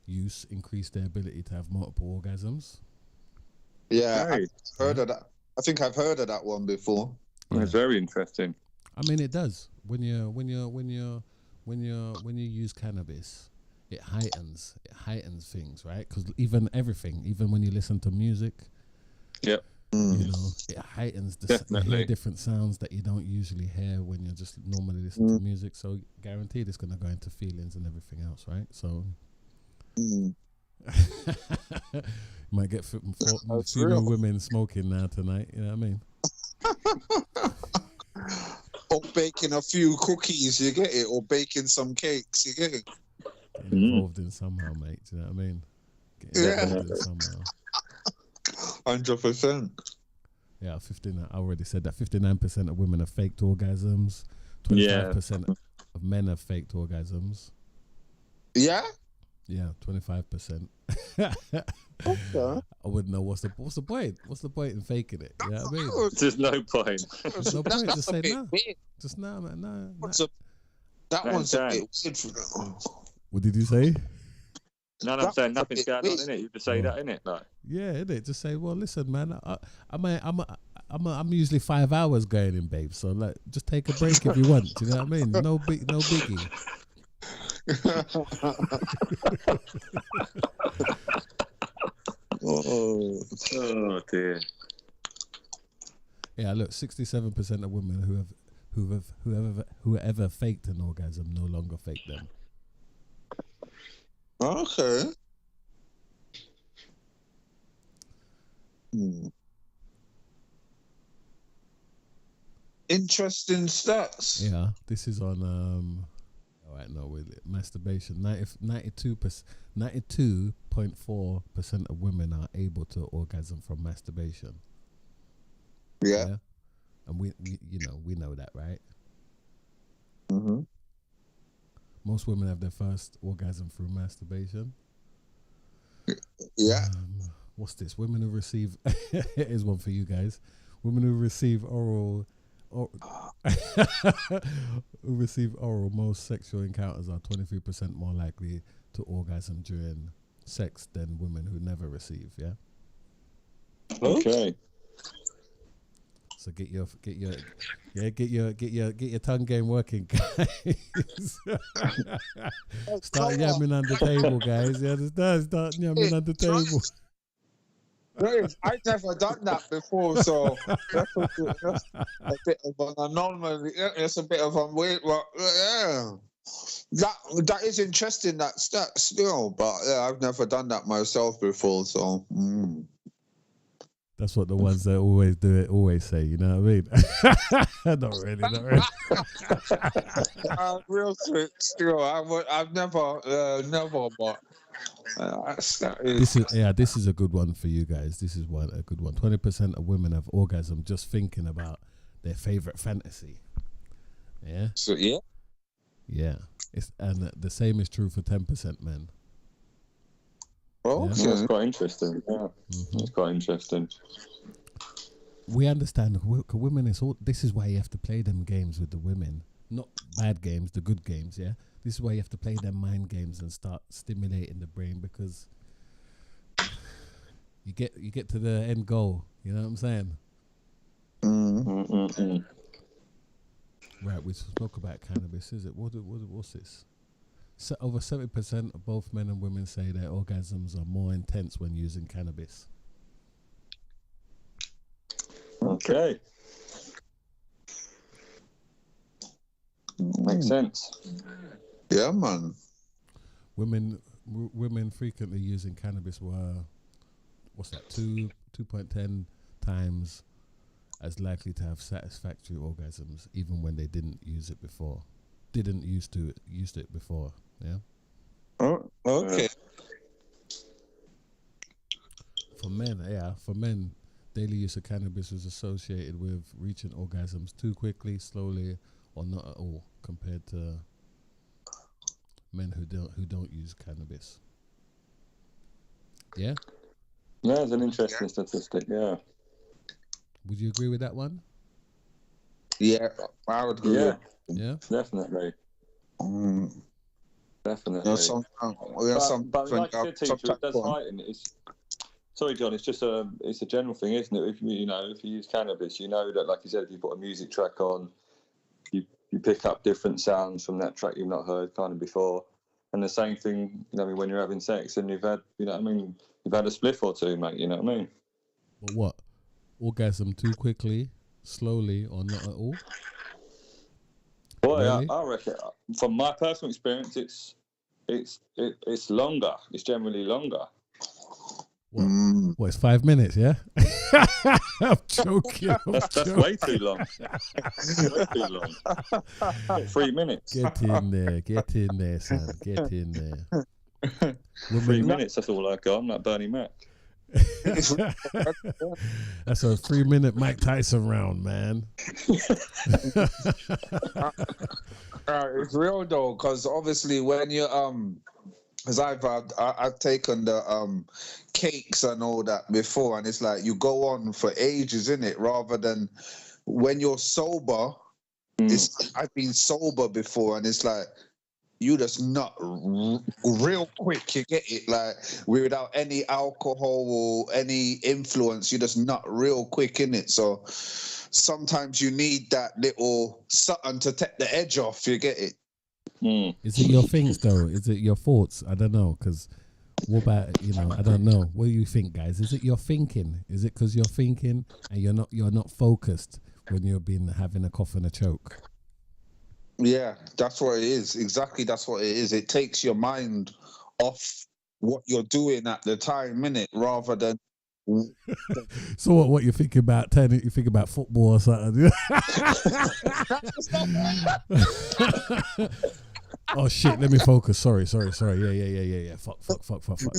use increased their ability to have multiple orgasms. Yeah, Right. I've heard of that. I think I've heard of that one before. Yeah. It's very interesting. I mean, it does. When you use cannabis, it heightens things, right? Because even when you listen to music, Yep. you know, it heightens you hear different sounds that you don't usually hear when you're just normally listening to music. So guaranteed it's going to go into feelings and everything else, right? So you might get female women smoking now tonight, you know what I mean? Or baking a few cookies, you get it? Or baking some cakes, you get it? Getting involved in somehow, mate, do you know what I mean? Getting involved in somehow. 100%. Yeah, I already said that 59% of women have faked orgasms. 25% of men have faked orgasms. Yeah? Yeah, 25%. Okay. I wouldn't know what's the point. What's the point in faking it? You know what I mean? There's no point. There's no point. Just say no. Weird. Just no, man. No. That one's a bit weird. What did you say? No, I'm saying That was a nothing's bit going on, weird. innit? You just say Oh. that, innit? Like, Yeah, innit? Just say, well, listen, man, I'm usually 5 hours going in, babe. So like, just take a break if you want. Do you know what I mean? No biggie. Oh. oh dear. Yeah, look, 67% of women whoever faked an orgasm no longer fake them. Okay. Interesting stats. Yeah, this is on all right, no, with it, masturbation. 92.4% of women are able to orgasm from masturbation. Yeah. And we know that, right? Mm-hmm. Most women have their first orgasm through masturbation. Yeah. What's this? Women who receive here's one for you guys. Women who receive oral most sexual encounters are 23% more likely to orgasm during sex than women who never receive. Yeah. Okay. So get your tongue game working, guys. Start yamming on the table, guys. You understand? Start yamming on the table. I've never done that before, so that's a bit of an anomaly. It's a bit of a weird, but yeah, that is interesting. That stat still, but yeah, I've never done that myself before, so. That's what the ones that always do it always say. You know what I mean? Not really. Real quick, still, I've never, but. This is a good one for you guys. This is a good one. 20% of women have orgasm just thinking about their favorite fantasy. Yeah. So yeah. Yeah. And the same is true for 10% men. Oh, yeah? okay. That's quite interesting. Yeah, Mm-hmm. that's quite interesting. We understand women is all. This is why you have to play them games with the women, not bad games, the good games. Yeah. This is why you have to play them mind games and start stimulating the brain, because you get to the end goal. You know what I'm saying? Mm-mm-mm. Right. We spoke about cannabis. Is it? What's this? So over 70% of both men and women say their orgasms are more intense when using cannabis. Okay. Makes sense. Yeah, man. Women frequently using cannabis were, 2.10 times as likely to have satisfactory orgasms even when they didn't use it before. Used it before. Yeah. Oh, okay. For men, daily use of cannabis was associated with reaching orgasms too quickly, slowly, or not at all, compared to men who don't use cannabis. Yeah? Yeah, it's an interesting statistic, yeah. Would you agree with that one? Yeah, I would agree. Yeah. Yeah? Definitely. Definitely. You know, but like I said, teacher, it does heighten. Sorry, John. It's just it's a general thing, isn't it? If you use cannabis, you know that, like you said, if you put a music track on, you pick up different sounds from that track you've not heard kind of before. And the same thing, when you're having sex and you've had, you've had a spliff or two, mate. You know what I mean? But what? Orgasm too quickly, slowly, or not at all? Well, really? I reckon, from my personal experience, it's longer. It's generally longer. What? It's 5 minutes, yeah? I'm joking. That's way too long. Way too long. 3 minutes. Get in there, son. Get in there. 3 minutes, that's all I got. I'm like Bernie Mac. That's a 3-minute Mike Tyson round, man. It's real though, because obviously when you because I've taken the cakes and all that before, and it's like you go on for ages, innit? Rather than when you're sober. I've been sober before, and it's like you just nut real quick. You get it, like without any alcohol or any influence. You just nut real quick in it. So sometimes you need that little something to take the edge off. You get it. Is it your things though? Is it your thoughts? I don't know. Because what about, I don't know. What do you think, guys? Is it your thinking? Is it because you're thinking and you're not focused when you've been having a cough and a choke? Yeah, that's what it is. Exactly, that's what it is. It takes your mind off what you're doing at the time, innit? Rather than. So what you think about? You think about football or something? Oh shit! Let me focus. Sorry. Yeah. Fuck.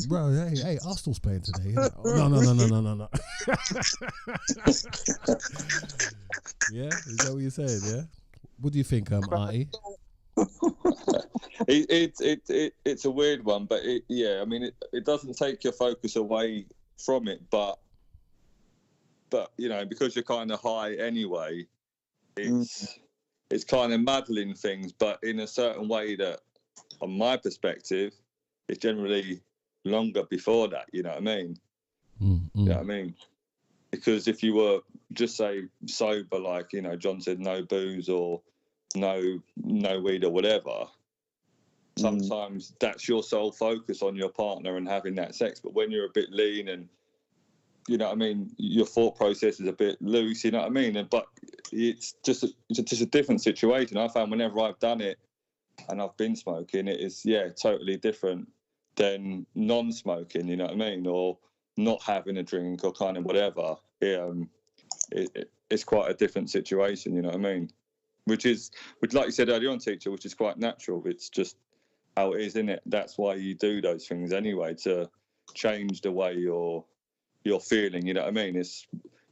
Bro, hey, Arsenal's playing today. No. Yeah, is that what you're saying? Yeah. What do you think, Artie? It's a weird one, but it doesn't take your focus away from it, but because you're kind of high anyway, it's kind of muddling things, but in a certain way that, on my perspective, it's generally longer before that. You know what I mean? You know what I mean? Because if you were just say sober, like John said, no booze or no weed or whatever, sometimes that's your sole focus on your partner and having that sex. But when you're a bit lean and your thought process is a bit loose, you know what I mean? But it's just a different situation. I found whenever I've done it and I've been smoking, it is totally different than non-smoking, you know what I mean? Or not having a drink or kind of whatever. It's quite a different situation, you know what I mean? Which like you said earlier on, teacher, which is quite natural. It's just how it is, isn't it? That's why you do those things anyway, to change the way you're feeling, you know what I mean? It's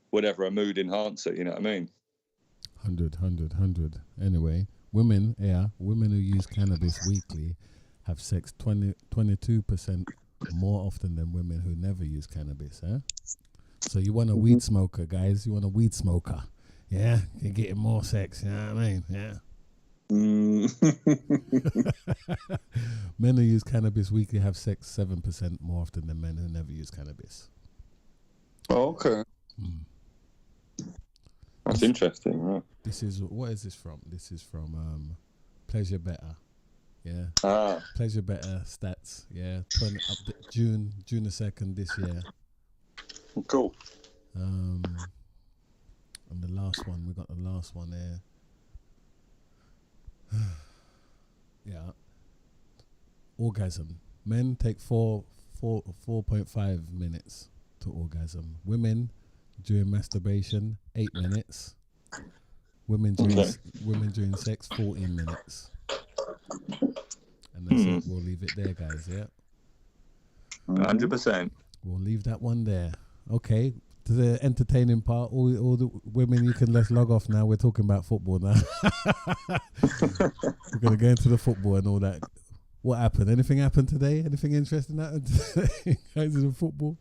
whatever, a mood enhancer, you know what I mean? 100. Anyway, women who use cannabis weekly have sex 22% more often than women who never use cannabis, huh? So you want a weed smoker, guys. You want a weed smoker. Yeah, you're getting more sex, you know what I mean? Yeah. Men who use cannabis weekly have sex 7% more often than men who never use cannabis. Okay. That's interesting, right? What is this from? This is from Pleasure Better. Yeah. Pleasure Better stats. Yeah. June the 2nd this year. Cool. And the last one, we got the last one there. Yeah. Orgasm. Men take 4.5 minutes to orgasm. Women during masturbation, 8 minutes. Women during sex, 14 minutes. And that's it. We'll leave it there, guys. Yeah. 100%. We'll leave that one there. Okay. To the entertaining part, all the women, you can let's log off now. We're talking about football now. We're gonna go into the football and all that. What happened? Anything happened today? Anything interesting happened today? Guys, in the football?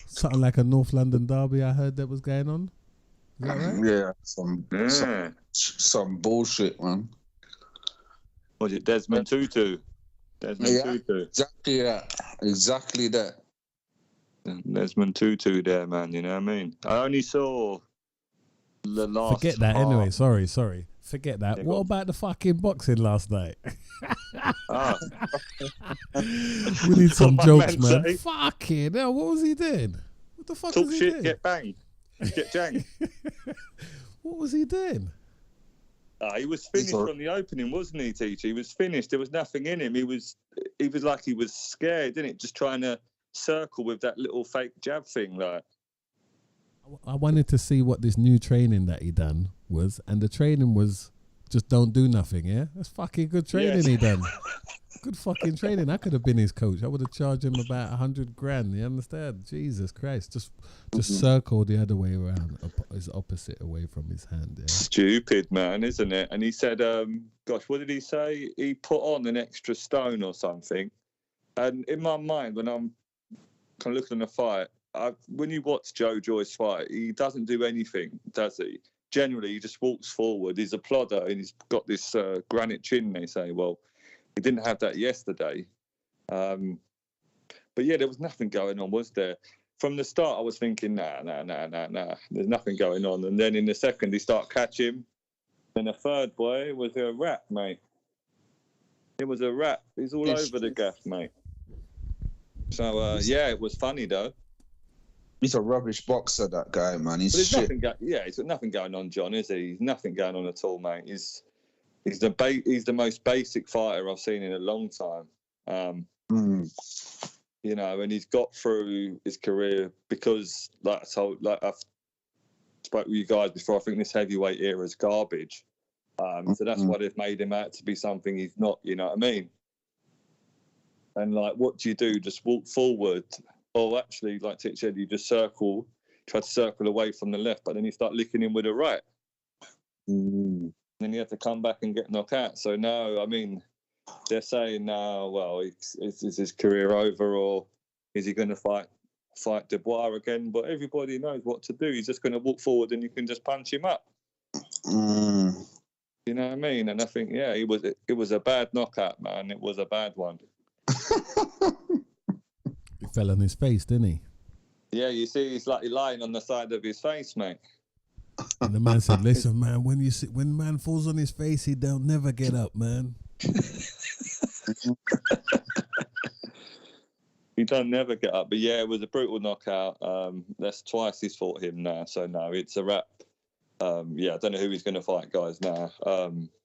Something like a North London derby I heard that was going on. Is that right? Yeah, some bullshit, man. Was it Desmond Tutu? Tutu. Exactly that. Desmond Tutu there, man. You know what I mean? I only saw the last. Forget that. Anyway, sorry. Forget that. Yeah, what about the fucking boxing last night? We need some jokes, man. Say. Fucking hell, what was he doing? What the fuck Talk was he shit, doing? get banged, get janged. What was he doing? He was finished from the opening, wasn't he, Teach? He was finished. There was nothing in him. He was like he was scared, didn't it? Just trying to circle with that little fake jab thing, like. I wanted to see what this new training that he done was, and the training was just don't do nothing. Yeah, that's fucking good training he done. Good fucking training. I could have been his coach. I would have charged him about 100 grand. You understand? Jesus Christ! Just circle the other way around, his opposite away from his hand. Yeah. Stupid, man, isn't it? And he said, "Gosh, what did he say? He put on an extra stone or something." And in my mind, when I'm kind of looking at the fight, when you watch Joe Joyce fight, he doesn't do anything, does he? generally he just walks forward. He's a plodder and he's got this granite chin. They say, well, he didn't have that yesterday. But yeah, there was nothing going on, was there? From the start, I was thinking, nah. There's nothing going on. And then in the second, he started catching. Then the third boy was a rat, mate. It was a rat. He's all over the gaff, mate. So, yeah, it was funny, though. He's a rubbish boxer, that guy, man. He's he's shit. he's got nothing going on, John, is he? He's nothing going on at all, mate. He's the most basic fighter I've seen in a long time. You know, and he's got through his career because, like I've spoke with you guys before, I think this heavyweight era is garbage. So that's why they've made him out to be something he's not, you know what I mean? And, like, what do? Just walk forward. Or actually, like Titch said, you just try to circle away from the left, but then you start licking him with the right. Then you have to come back and get knocked out. So, no, I mean, they're saying now, well, is his career over, or is he going to fight Dubois again? But everybody knows what to do. He's just going to walk forward and you can just punch him up. You know what I mean? And I think, yeah, it was a bad knockout, man. It was a bad one. He fell on his face, didn't he? Yeah, you see, he's like lying on the side of his face, mate. And the man said, "Listen, man, when man falls on his face, he don't never get up, man." He don't never get up. But yeah, it was a brutal knockout. That's twice he's fought him now. So no, it's a wrap. Yeah, I don't know who he's going to fight, guys. Now,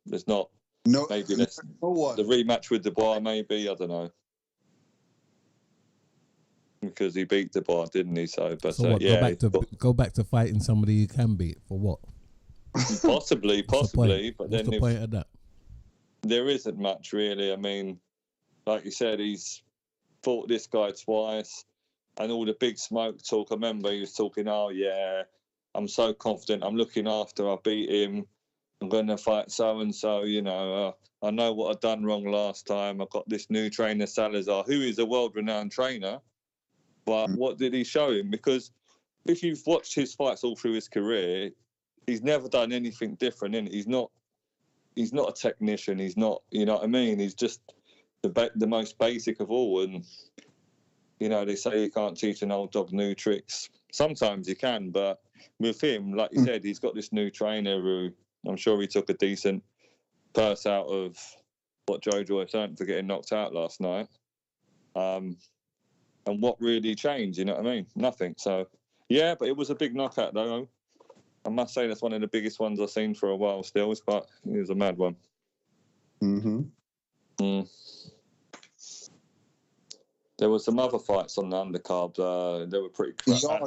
there's not. No, maybe the rematch with Dubois. Maybe, I don't know. Because he beat Dubois, didn't he? So, but so what, yeah, go back to fighting somebody you can beat for what? Possibly. But What's then the point of that? There isn't much really. I mean, like you said, he's fought this guy twice, and all the big smoke talk. I remember he was talking, "Oh yeah, I'm so confident. I'm looking after. I beat him. I'm going to fight so and so. You know, I know what I've done wrong last time. I've got this new trainer, Salazar, who is a world-renowned trainer." But what did he show him? Because if you've watched his fights all through his career, he's never done anything different. He's not a technician. He's not, you know what I mean? He's just the most basic of all. And, you know, they say you can't teach an old dog new tricks. Sometimes you can, but with him, like you said, he's got this new trainer who I'm sure he took a decent purse out of what Joe Joyce earned for getting knocked out last night. And what really changed, you know what I mean? Nothing. So, yeah, but it was a big knockout, though. I must say that's one of the biggest ones I've seen for a while still. It was a mad one. There were some other fights on the undercard. They were pretty crap.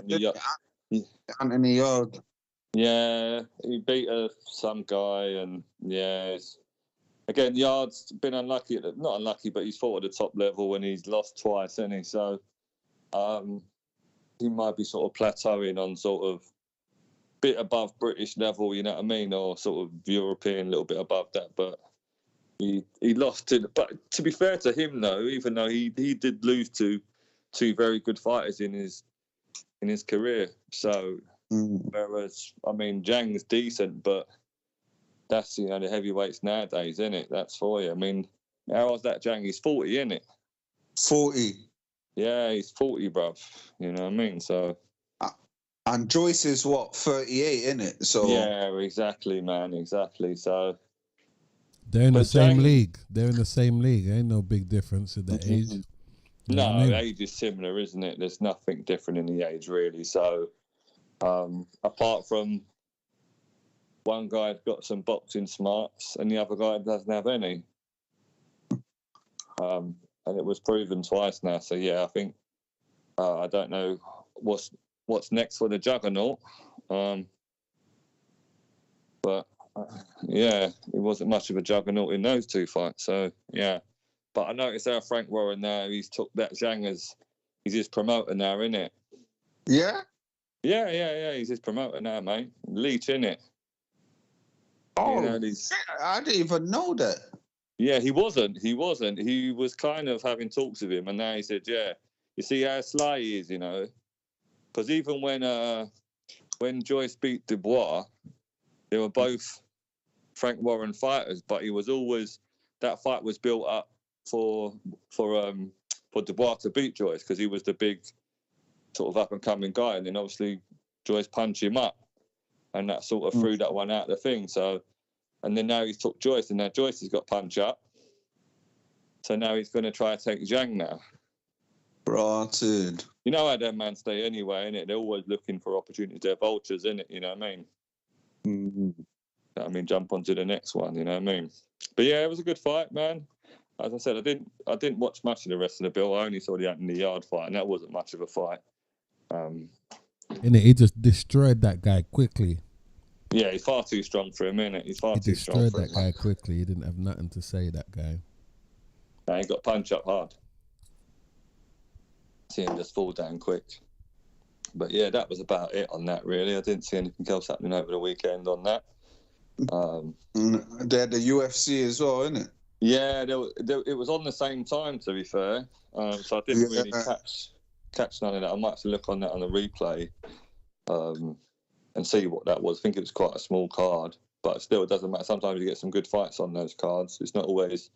Anthony Yard. Yeah, he beat some guy, and yeah, again, Yard's been unlucky. Not unlucky, but he's fought at the top level and he's lost twice, hasn't he? So he might be sort of plateauing on sort of bit above British level, you know what I mean, or sort of European, a little bit above that. But he lost to. But to be fair to him, though, even though he did lose to two very good fighters in his career. So whereas I mean, Zhang's decent, but that's, you know, the heavyweights nowadays, isn't it? That's for you. I mean, how old's that Zhang? He's 40, isn't it? 40. Yeah, he's 40, bruv. You know what I mean? So. And Joyce is what, 38, isn't it? So. Yeah, exactly, man. Exactly. So. They're in the same league. They're in the same league. Ain't no big difference in the age. You know no, age is similar, isn't it? There's nothing different in the age, really. So, apart from one guy's got some boxing smarts and the other guy doesn't have any. And it was proven twice now. So, yeah, I think, I don't know what's next for the Juggernaut. But, yeah, it wasn't much of a Juggernaut in those two fights. So, yeah. But I noticed how Frank Warren now, he's took that Zhang as he's his promoter now, isn't it? Yeah? Yeah. He's his promoter now, mate. Leech, innit? Oh, you know, I didn't even know that. Yeah, he wasn't. He was kind of having talks with him, and now he said, yeah, you see how sly he is, you know? Because even when Joyce beat Dubois, They were both Frank Warren fighters, but he was always, that fight was built up for Dubois to beat Joyce because he was the big sort of up and coming guy, and then obviously Joyce punched him up, and that sort of threw that one out the thing. So, and then now he's took Joyce, and now Joyce has got punch up. So now he's going to try to take Zhang now. Rotted. You know how them man stay anyway, innit? They're always looking for opportunities. They're vultures, innit? You know what I mean? Mm-hmm. Jump onto the next one. You know what I mean? But yeah, it was a good fight, man. As I said, I didn't watch much of the rest of the bill. I only saw the Anthony Yard fight, and that wasn't much of a fight. And he just destroyed that guy quickly. Yeah, he's far too strong for him, innit? He's far He too strong destroyed for that guy quickly. He didn't have nothing to say, that guy. Nah, he got punched up hard. See him just fall down quick. But yeah, that was about it on that, really. I didn't see anything else happening over the weekend on that. They had the UFC as well, isn't it? Yeah, it was on the same time, to be fair. So I didn't really catch none of that. I might have to look on that on the replay and see what that was. I think it was quite a small card, but still, it doesn't matter. Sometimes you get some good fights on those cards. It's not always,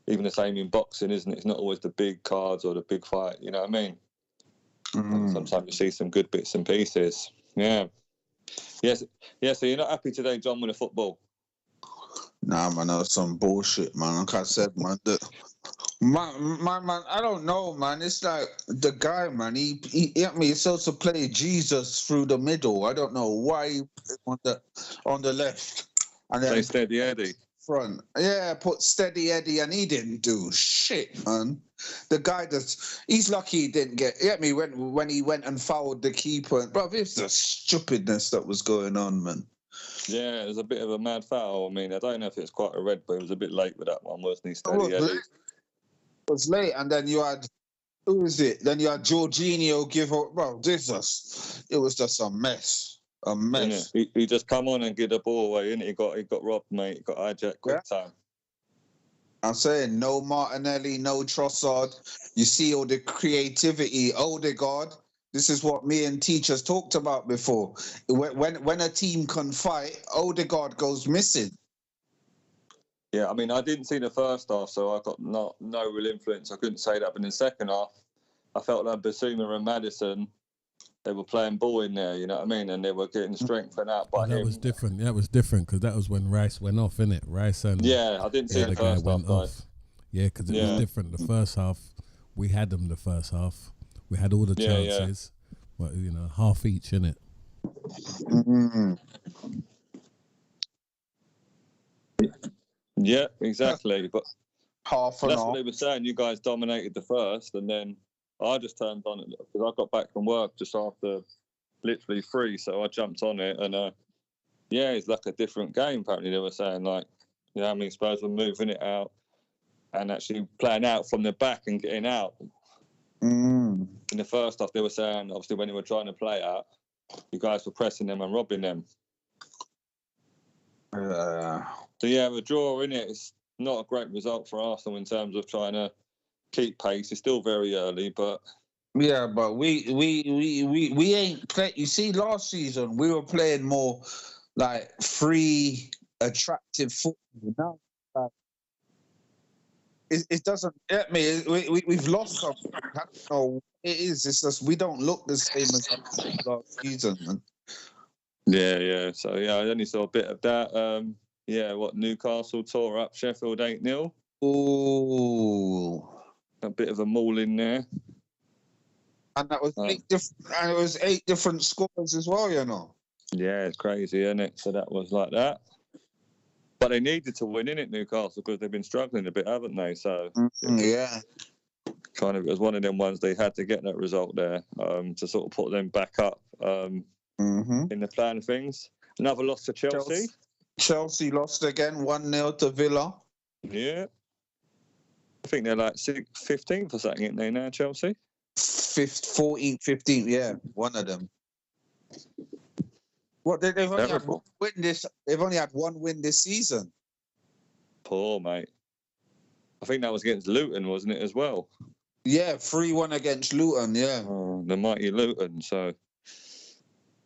even the same in boxing, isn't it? It's not always the big cards or the big fight, you know what I mean? Sometimes you see some good bits and pieces. Yeah. Yes. Yeah, so you're not happy today, John, with the football? Nah, man, that was some bullshit, man. Like I said, man, man, I don't know, man. It's like the guy, man. He he's supposed to play Jesus through the middle. I don't know why he put him on the left and then Play Steady Eddie front. Yeah, put Steady Eddie, and he didn't do shit, man. The guy he's lucky he didn't get me when he went and fouled the keeper. Bro, it's the stupidness that was going on, man. Yeah, it was a bit of a mad foul. I mean, I don't know if it's quite a red, but it was a bit late with that one, wasn't he, Steady Eddie? It was late, and then you had, who is it? Then you had Jorginho give up. Bro, it was just a mess. A mess. He just come on and get the ball away, innit? He got robbed, mate. He got hijacked quick time. I'm saying no Martinelli, no Trossard. You see all the creativity. Odegaard. This is what me and teachers talked about before. When a team can fight, Odegaard goes missing. Yeah, I mean, I didn't see the first half, so I got no real influence. I couldn't say that. But in the second half, I felt like Basuma and Maddison, they were playing ball in there, you know what I mean? And they were getting strengthened out by him. That was different. That was different because that was when Rice went off, innit? Rice and I didn't see the first half, guys. Yeah, because it was different. The first half, we had them the first half. We had all the chances, but, you know, half each, innit? Mm-hmm. Yeah, exactly. But that's what they were saying. You guys dominated the first, and then I just turned on it because I got back from work just after literally 3, so I jumped on it, and it's like a different game. Apparently, they were saying like, you know, I mean, Spurs were moving it out and actually playing out from the back and getting out. In the first half, they were saying obviously when they were trying to play out, you guys were pressing them and robbing them. So yeah, a draw in it is not a great result for Arsenal in terms of trying to keep pace. It's still very early, but yeah, but we ain't play. You see, last season we were playing more like free, attractive football. Now, it doesn't get me. We've lost something. I don't know what it is. It's just we don't look the same as last season, man. Yeah. So yeah, I only saw a bit of that. Newcastle tore up Sheffield 8-0. Ooh, a bit of a mauling there. And that was 8 different scores as well, you know. Yeah, it's crazy, isn't it? So that was like that. But they needed to win, innit, Newcastle, because they've been struggling a bit, haven't they? So yeah, kind of, it was one of them ones they had to get that result there to sort of put them back up in the plan of things. Another loss to Chelsea. Chelsea lost again, 1-0 to Villa. Yeah. I think they're like 15th or something, aren't they now, Chelsea? 14th, 15th, yeah, one of them. What they've only had one win this. They've only had one win this season. Poor mate. I think that was against Luton, wasn't it, as well? Yeah, 3-1 against Luton. Yeah. Oh, the mighty Luton. So,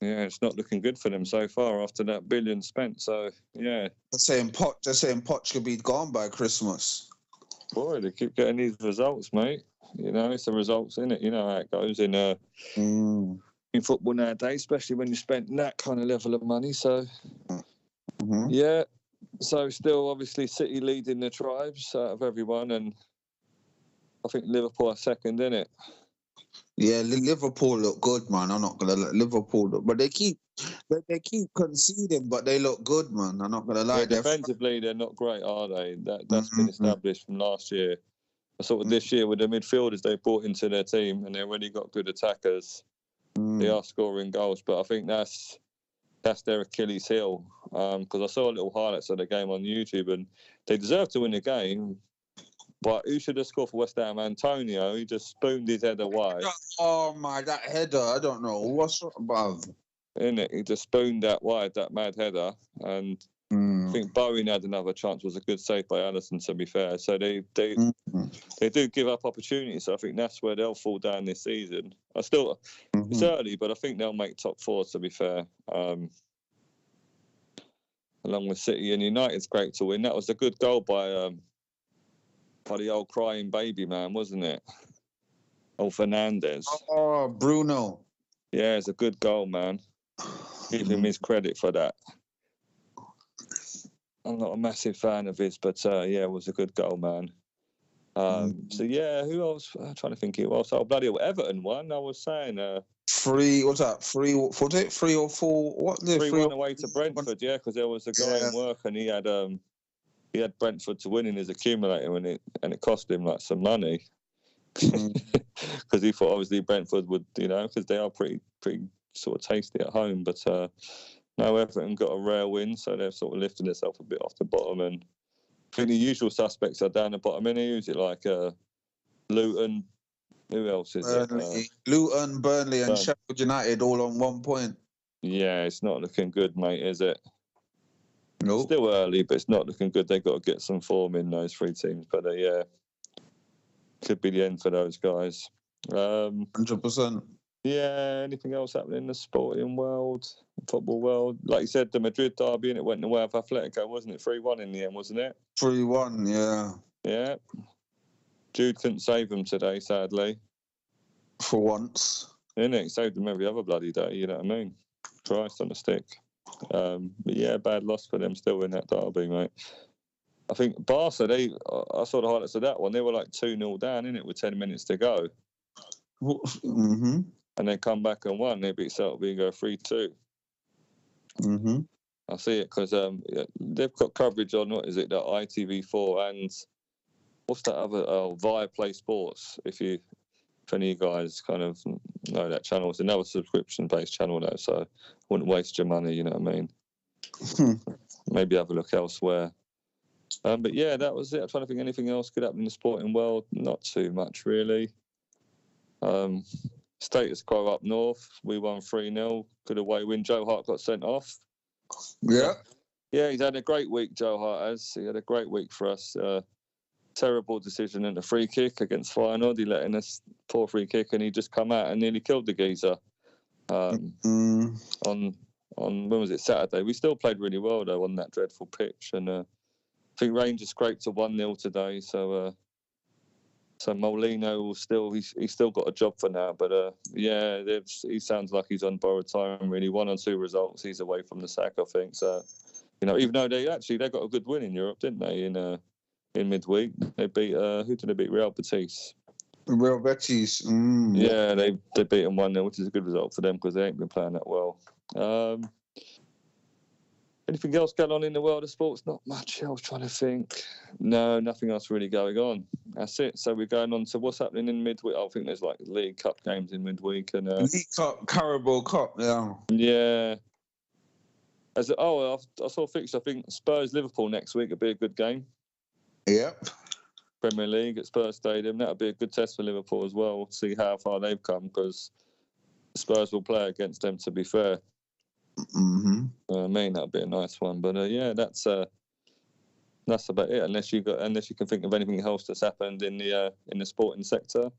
Yeah, it's not looking good for them so far after that billion spent. So yeah, They're saying Poch could be gone by Christmas. boy, they keep getting these results, mate. You know, it's the results, innit? You know how it goes in football nowadays, especially when you spend that kind of level of money. So yeah, so still obviously City leading the tribes out of everyone, and I think Liverpool are second, innit? Yeah, Liverpool look good, man. I'm not gonna Liverpool look, but they keep conceding, but they look good, man. I'm not gonna lie. Yeah, defensively, they're not great, are they? That's been Mm-hmm. established from last year. Sort of this year with the midfielders they brought into their team, and they already got good attackers. They are scoring goals, but I think that's their Achilles heel. Because I saw a little highlights of the game on YouTube, and they deserve to win the game. But who should have scored for West Ham? Antonio. He just spooned his head away. Oh my, that header! I don't know what's above. Isn't it? He just spooned that wide, that mad header, and I think Bowen had another chance. Was a good save by Alisson, to be fair. So they do give up opportunities. So I think that's where they'll fall down this season. It's early, but I think they'll make top four, to be fair. Along with City and United's great to win. That was a good goal by the old crying baby man, wasn't it? Old Fernandes. Oh, Bruno. Yeah, it's a good goal, man. Give him his credit for that. I'm not a massive fan of his, but yeah, it was a good goal, man. So yeah, who else? I'm trying to think who else. Oh, bloody hell, Everton won. I was saying. What's that? 3 or 4? What? 3-1 away to Brentford, yeah, because there was a guy in work and he had Brentford to win in his accumulator, and it cost him like some money because he thought obviously Brentford would, because they are pretty sort of tasty at home, but no, Everton got a rare win, so they've sort of lifted themselves a bit off the bottom, and I think the usual suspects are down the bottom. Who's it like? Luton. Who else is it? Luton, Burnley, and Sheffield United all on 1 point. Yeah, it's not looking good, mate, is it? No. Nope. Still early, but it's not looking good. They've got to get some form in those three teams, but yeah, could be the end for those guys. 100%. Yeah, anything else happening in the sporting world, football world? Like you said, the Madrid derby, and it went the way of Atletico, wasn't it? 3-1 in the end, wasn't it? 3-1, yeah. Yeah. Jude couldn't save them today, sadly. For once. Innit? He saved them every other bloody day, you know what I mean? Christ on a stick. But yeah, bad loss for them still in that derby, mate. I think Barca, I saw the highlights of that one. They were like 2-0 down, innit, with 10 minutes to go. Mm-hmm. And then come back and won. They beat Celta Vigo 3-2. Mm-hmm. I see it because they've got coverage on, what is it, that ITV4 and what's that other, Viaplay Sports, if any of you guys kind of know that channel. It's another subscription-based channel now, so I wouldn't waste your money, you know what I mean? Maybe have a look elsewhere. But yeah, that was it. I'm trying to think anything else could happen in the sporting world. Not too much, really. Status quo up north. We won 3-0. Good away win. Joe Hart got sent off. Yeah. Yeah, he's had a great week, Joe Hart has. He had a great week for us. Terrible decision in the free kick against Feyenoord. He let in a poor free kick and he just come out and nearly killed the geezer. On when was it, Saturday? We still played really well, though, on that dreadful pitch. And I think Rangers scraped to 1-0 today, so Molino will he's still got a job for now, but yeah, he sounds like he's on borrowed time. Really, 1 or 2 results, he's away from the sack, I think. So, even though they got a good win in Europe, didn't they? In midweek, they beat who did they beat? Real Betis. Real Betis. Yeah, they beat them 1-0, which is a good result for them because they ain't been playing that well. Anything else going on in the world of sports? Not much. I was trying to think. No, nothing else really going on. That's it. So we're going on to what's happening in midweek. I think there's like League Cup games in midweek and League Cup, Carabao Cup. Yeah. Yeah. I saw a fixture. I think Spurs Liverpool next week would be a good game. Yep. Premier League at Spurs Stadium. That'll be a good test for Liverpool as well. See how far they've come because Spurs will play against them. To be fair. Mm-hmm. I mean, that'll be a nice one. But yeah, that's about it. Unless you can think of anything else that's happened in the sporting sector.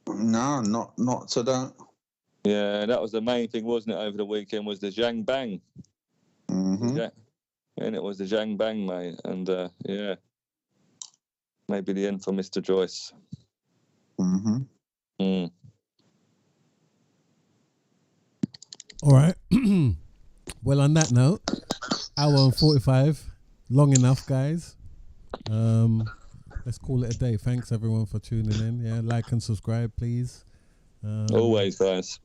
No, not to that. Yeah, that was the main thing, wasn't it, over the weekend, was the Zhang Bang. Mm-hmm. And it was the Zhang Bang, mate. And, yeah, maybe the end for Mr. Joyce. Mm-hmm. Mm. All right. Well, on that note, hour and 45, long enough, guys. Let's call it a day. Thanks everyone for tuning in. Yeah, like and subscribe, please. Always, guys.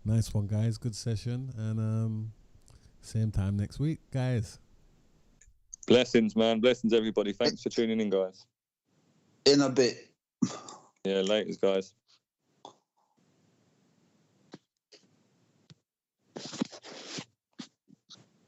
Nice one, guys. Good session, and same time next week, guys. Blessings, man. Blessings, everybody. Thanks for tuning in, guys. In a bit. Yeah, laters, guys.